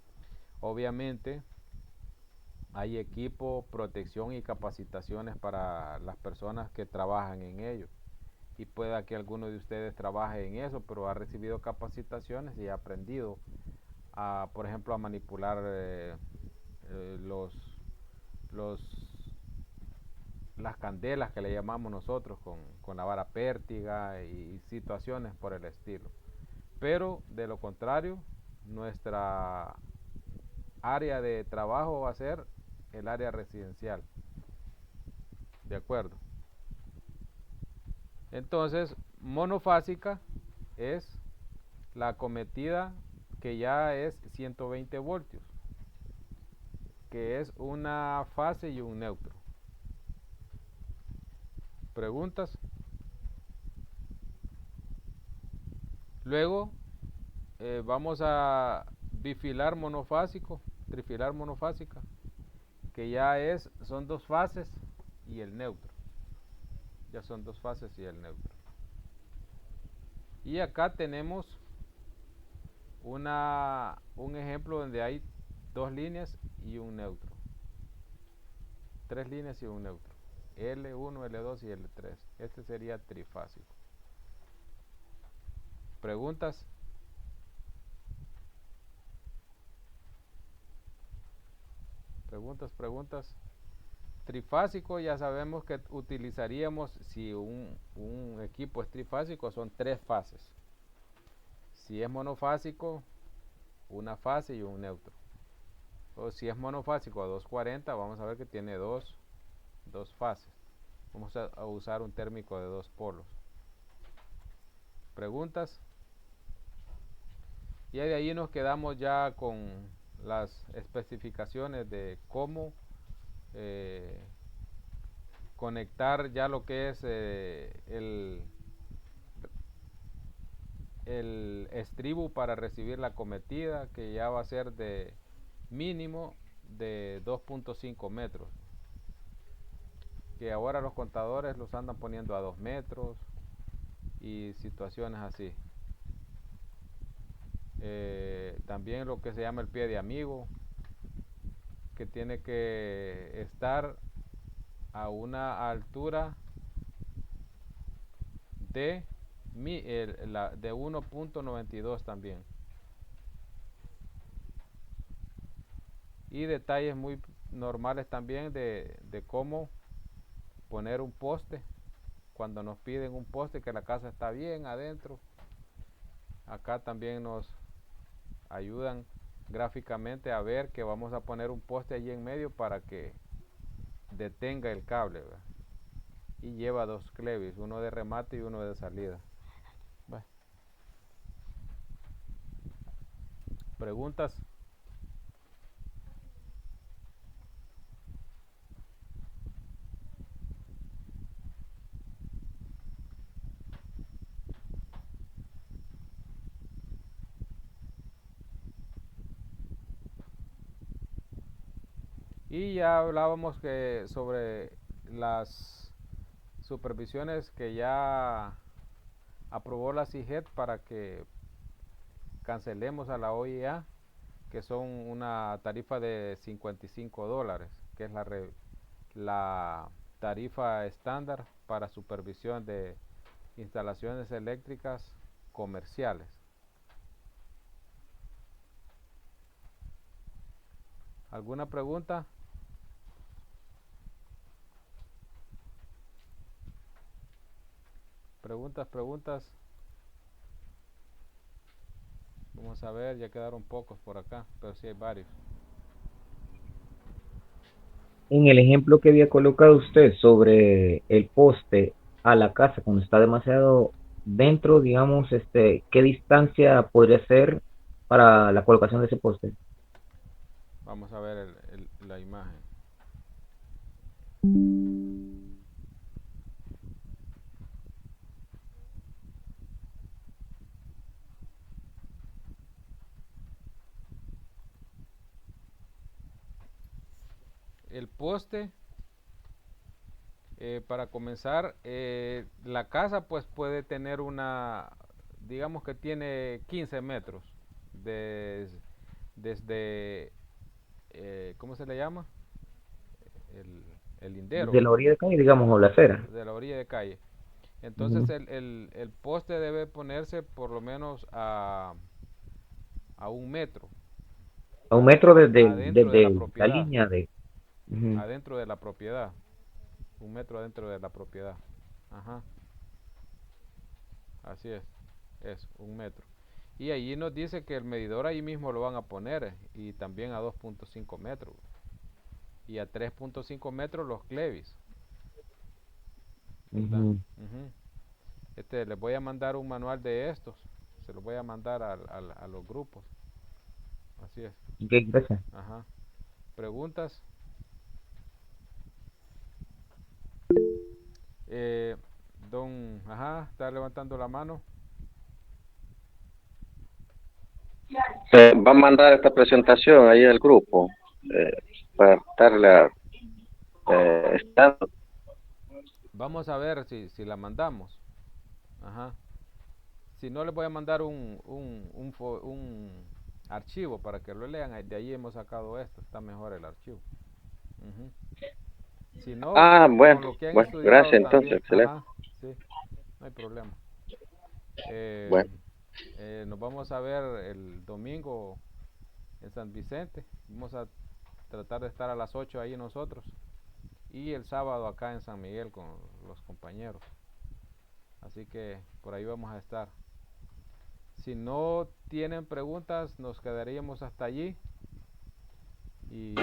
Obviamente hay equipo, protección y capacitaciones para las personas que trabajan en ello. Y pueda que alguno de ustedes trabaje en eso, pero ha recibido capacitaciones y ha aprendido por ejemplo, a manipular las candelas que le llamamos nosotros con la vara pértiga y situaciones por el estilo. Pero de lo contrario, nuestra área de trabajo va a ser el área residencial. De acuerdo. Entonces, monofásica es la acometida que ya es 120 voltios, que es una fase y un neutro. ¿Preguntas? Luego vamos a bifilar monofásico, trifilar monofásica, que ya son dos fases y el neutro. Ya son dos fases y el neutro. Y acá tenemos un ejemplo donde hay dos líneas y un neutro. Tres líneas y un neutro. L1, L2 y L3. Este sería trifásico. ¿Preguntas? Preguntas. Trifásico, ya sabemos que utilizaríamos, si un equipo es trifásico, son tres fases. Si es monofásico, una fase y un neutro. O si es monofásico a 240, vamos a ver que tiene dos fases. Vamos a usar un térmico de dos polos. ¿Preguntas? Y de ahí nos quedamos ya con las especificaciones de cómo conectar ya lo que es el estribo para recibir la cometida, que ya va a ser de mínimo de 2.5 metros, que ahora los contadores los andan poniendo a 2 metros y situaciones así. También lo que se llama el pie de amigo, que tiene que estar a una altura de, de 1.92 también. Y detalles muy normales también de cómo poner un poste. Cuando nos piden un poste, que la casa está bien adentro, acá también nos ayudan gráficamente a ver que vamos a poner un poste allí en medio para que detenga el cable, ¿verdad? Y lleva 2 clevis, uno de remate y uno de salida. Bueno. ¿Preguntas? Y ya hablábamos que sobre las supervisiones que ya aprobó la CIGET para que cancelemos a la OIA, que son una tarifa de $55, que es la tarifa estándar para supervisión de instalaciones eléctricas comerciales. ¿Alguna pregunta? Preguntas. Vamos a ver, ya quedaron pocos por acá, pero sí hay varios. En el ejemplo que había colocado usted sobre el poste a la casa cuando está demasiado dentro, digamos, ¿qué distancia podría ser para la colocación de ese poste? Vamos a ver la imagen. El poste, para comenzar, la casa pues puede tener digamos que tiene 15 metros desde, ¿cómo se le llama? El lindero, De la orilla de calle, digamos, o la acera. de la orilla de calle. Entonces el poste debe ponerse por lo menos a 1 metro A 1 metro adentro de la desde la propiedad, línea de... adentro de la propiedad, 1 metro adentro de la propiedad. Ajá, así es 1 metro. Y allí nos dice que el medidor ahí mismo lo van a poner, y también a 2.5 metros y a 3.5 metros los clevis, ¿verdad? Ujú. Les voy a mandar un manual de estos, se los voy a mandar a los grupos. Así es. Ok, gracias. Ajá. ¿Preguntas? Está levantando la mano. Va a mandar esta presentación ahí al grupo para estarla estando. Vamos a ver si la mandamos. Ajá. Si no, les voy a mandar un archivo para que lo lean. De ahí hemos sacado esto. Está mejor el archivo. Ujú. Si no, Bueno, con lo que han bueno, estudiado gracias entonces, también. excelente. Ajá, sí, no hay problema. Bueno. Nos vamos a ver el domingo en San Vicente. Vamos a tratar de estar a las 8 ahí nosotros. Y el sábado acá en San Miguel con los compañeros. Así que por ahí vamos a estar. Si no tienen preguntas, nos quedaríamos hasta allí. Y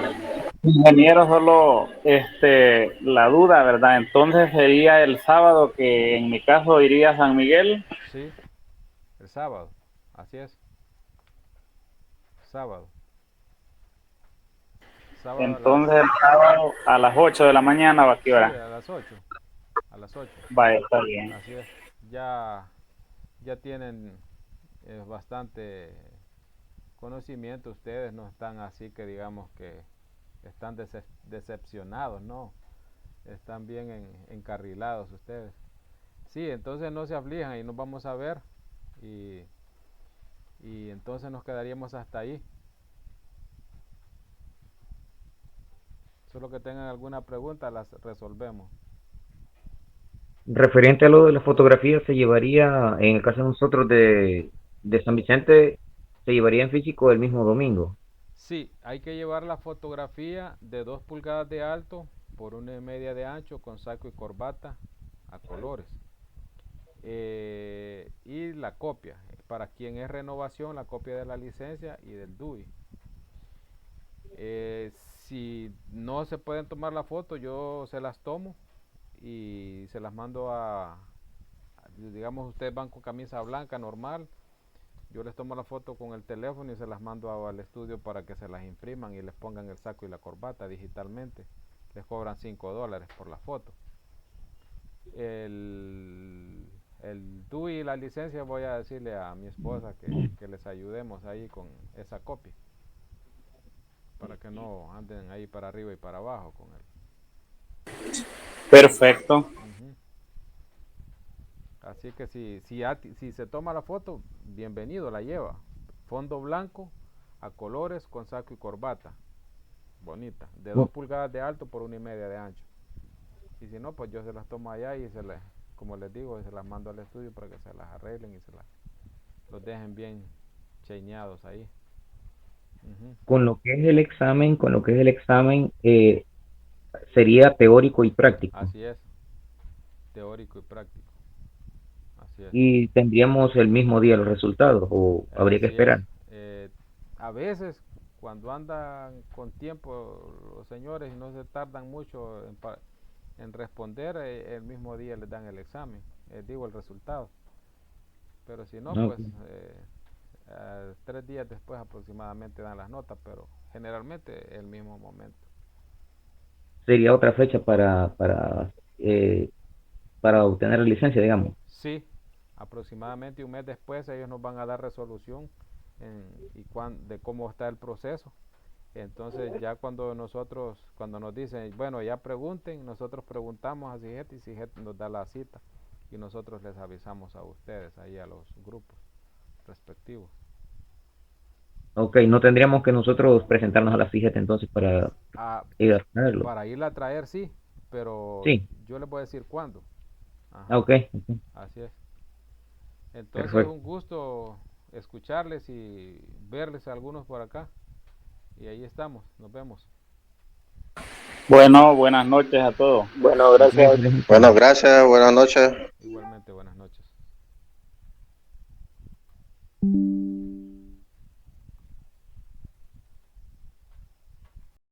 Ingeniero, solo la duda, ¿verdad? Entonces sería el sábado que en mi caso iría a San Miguel. sí, el sábado, así es. Sábado. Entonces el sábado a las 8 de la mañana, ¿o a qué Sí, hora? a las 8. A las 8. Vaya, está bien. Así es. Ya tienen es bastante conocimiento. Ustedes no están así que digamos que están decepcionados, no. Están bien encarrilados ustedes. Sí, entonces no se aflijan y nos vamos a ver y, y entonces nos quedaríamos hasta ahí. Solo que tengan alguna pregunta, las resolvemos. Referente a lo de la fotografía, se llevaría, en el caso de nosotros de San Vicente, se llevaría en físico el mismo domingo. Sí, hay que llevar la fotografía de 2 pulgadas de alto por 1,5 de ancho con saco y corbata a colores. Y la copia, para quien es renovación, la copia de la licencia y del DUI. Si no se pueden tomar la foto, yo se las tomo y se las mando digamos, ustedes van con camisa blanca normal, yo les tomo la foto con el teléfono y se las mando al estudio para que se las impriman y les pongan el saco y la corbata digitalmente. Les cobran $5 por la foto. El DUI y la licencia voy a decirle a mi esposa que les ayudemos ahí con esa copia, para que no anden ahí para arriba y para abajo con él. Perfecto. Uh-huh. Así que si se toma la foto, bienvenido, la lleva. Fondo blanco a colores con saco y corbata. Bonita. De 2 pulgadas de alto por 1,5 de ancho. Y si no, pues yo se las tomo allá y como les digo, se las mando al estudio para que se las arreglen y los dejen bien chaineados ahí. Uh-huh. Con lo que es el examen, sería teórico y práctico. Así es. Teórico y práctico. Así es. Y tendríamos el mismo día los resultados, o habría que esperar. A veces, cuando andan con tiempo los señores y no se tardan mucho en responder, el mismo día les dan el examen, digo el resultado. Pero si no, pues 3 días después aproximadamente dan las notas, pero generalmente el mismo momento. Sería otra fecha para obtener la licencia, digamos. Sí, aproximadamente un mes después ellos nos van a dar resolución de cómo está el proceso. Entonces ya cuando nos dicen, bueno, ya pregunten, nosotros preguntamos a CIGET y CIGET nos da la cita y nosotros les avisamos a ustedes, ahí a los grupos respectivos. Ok, no tendríamos que nosotros presentarnos a la CIGET entonces para ir a traerlo. Para irla a traer, sí, pero sí. Yo les voy a decir cuándo. Ajá. Ok. Así es. Entonces, perfecto. Un gusto escucharles y verles a algunos por acá. Y ahí estamos, nos vemos. Bueno, buenas noches a todos. Bueno, gracias. Bueno, gracias, buenas noches. Igualmente, buenas noches.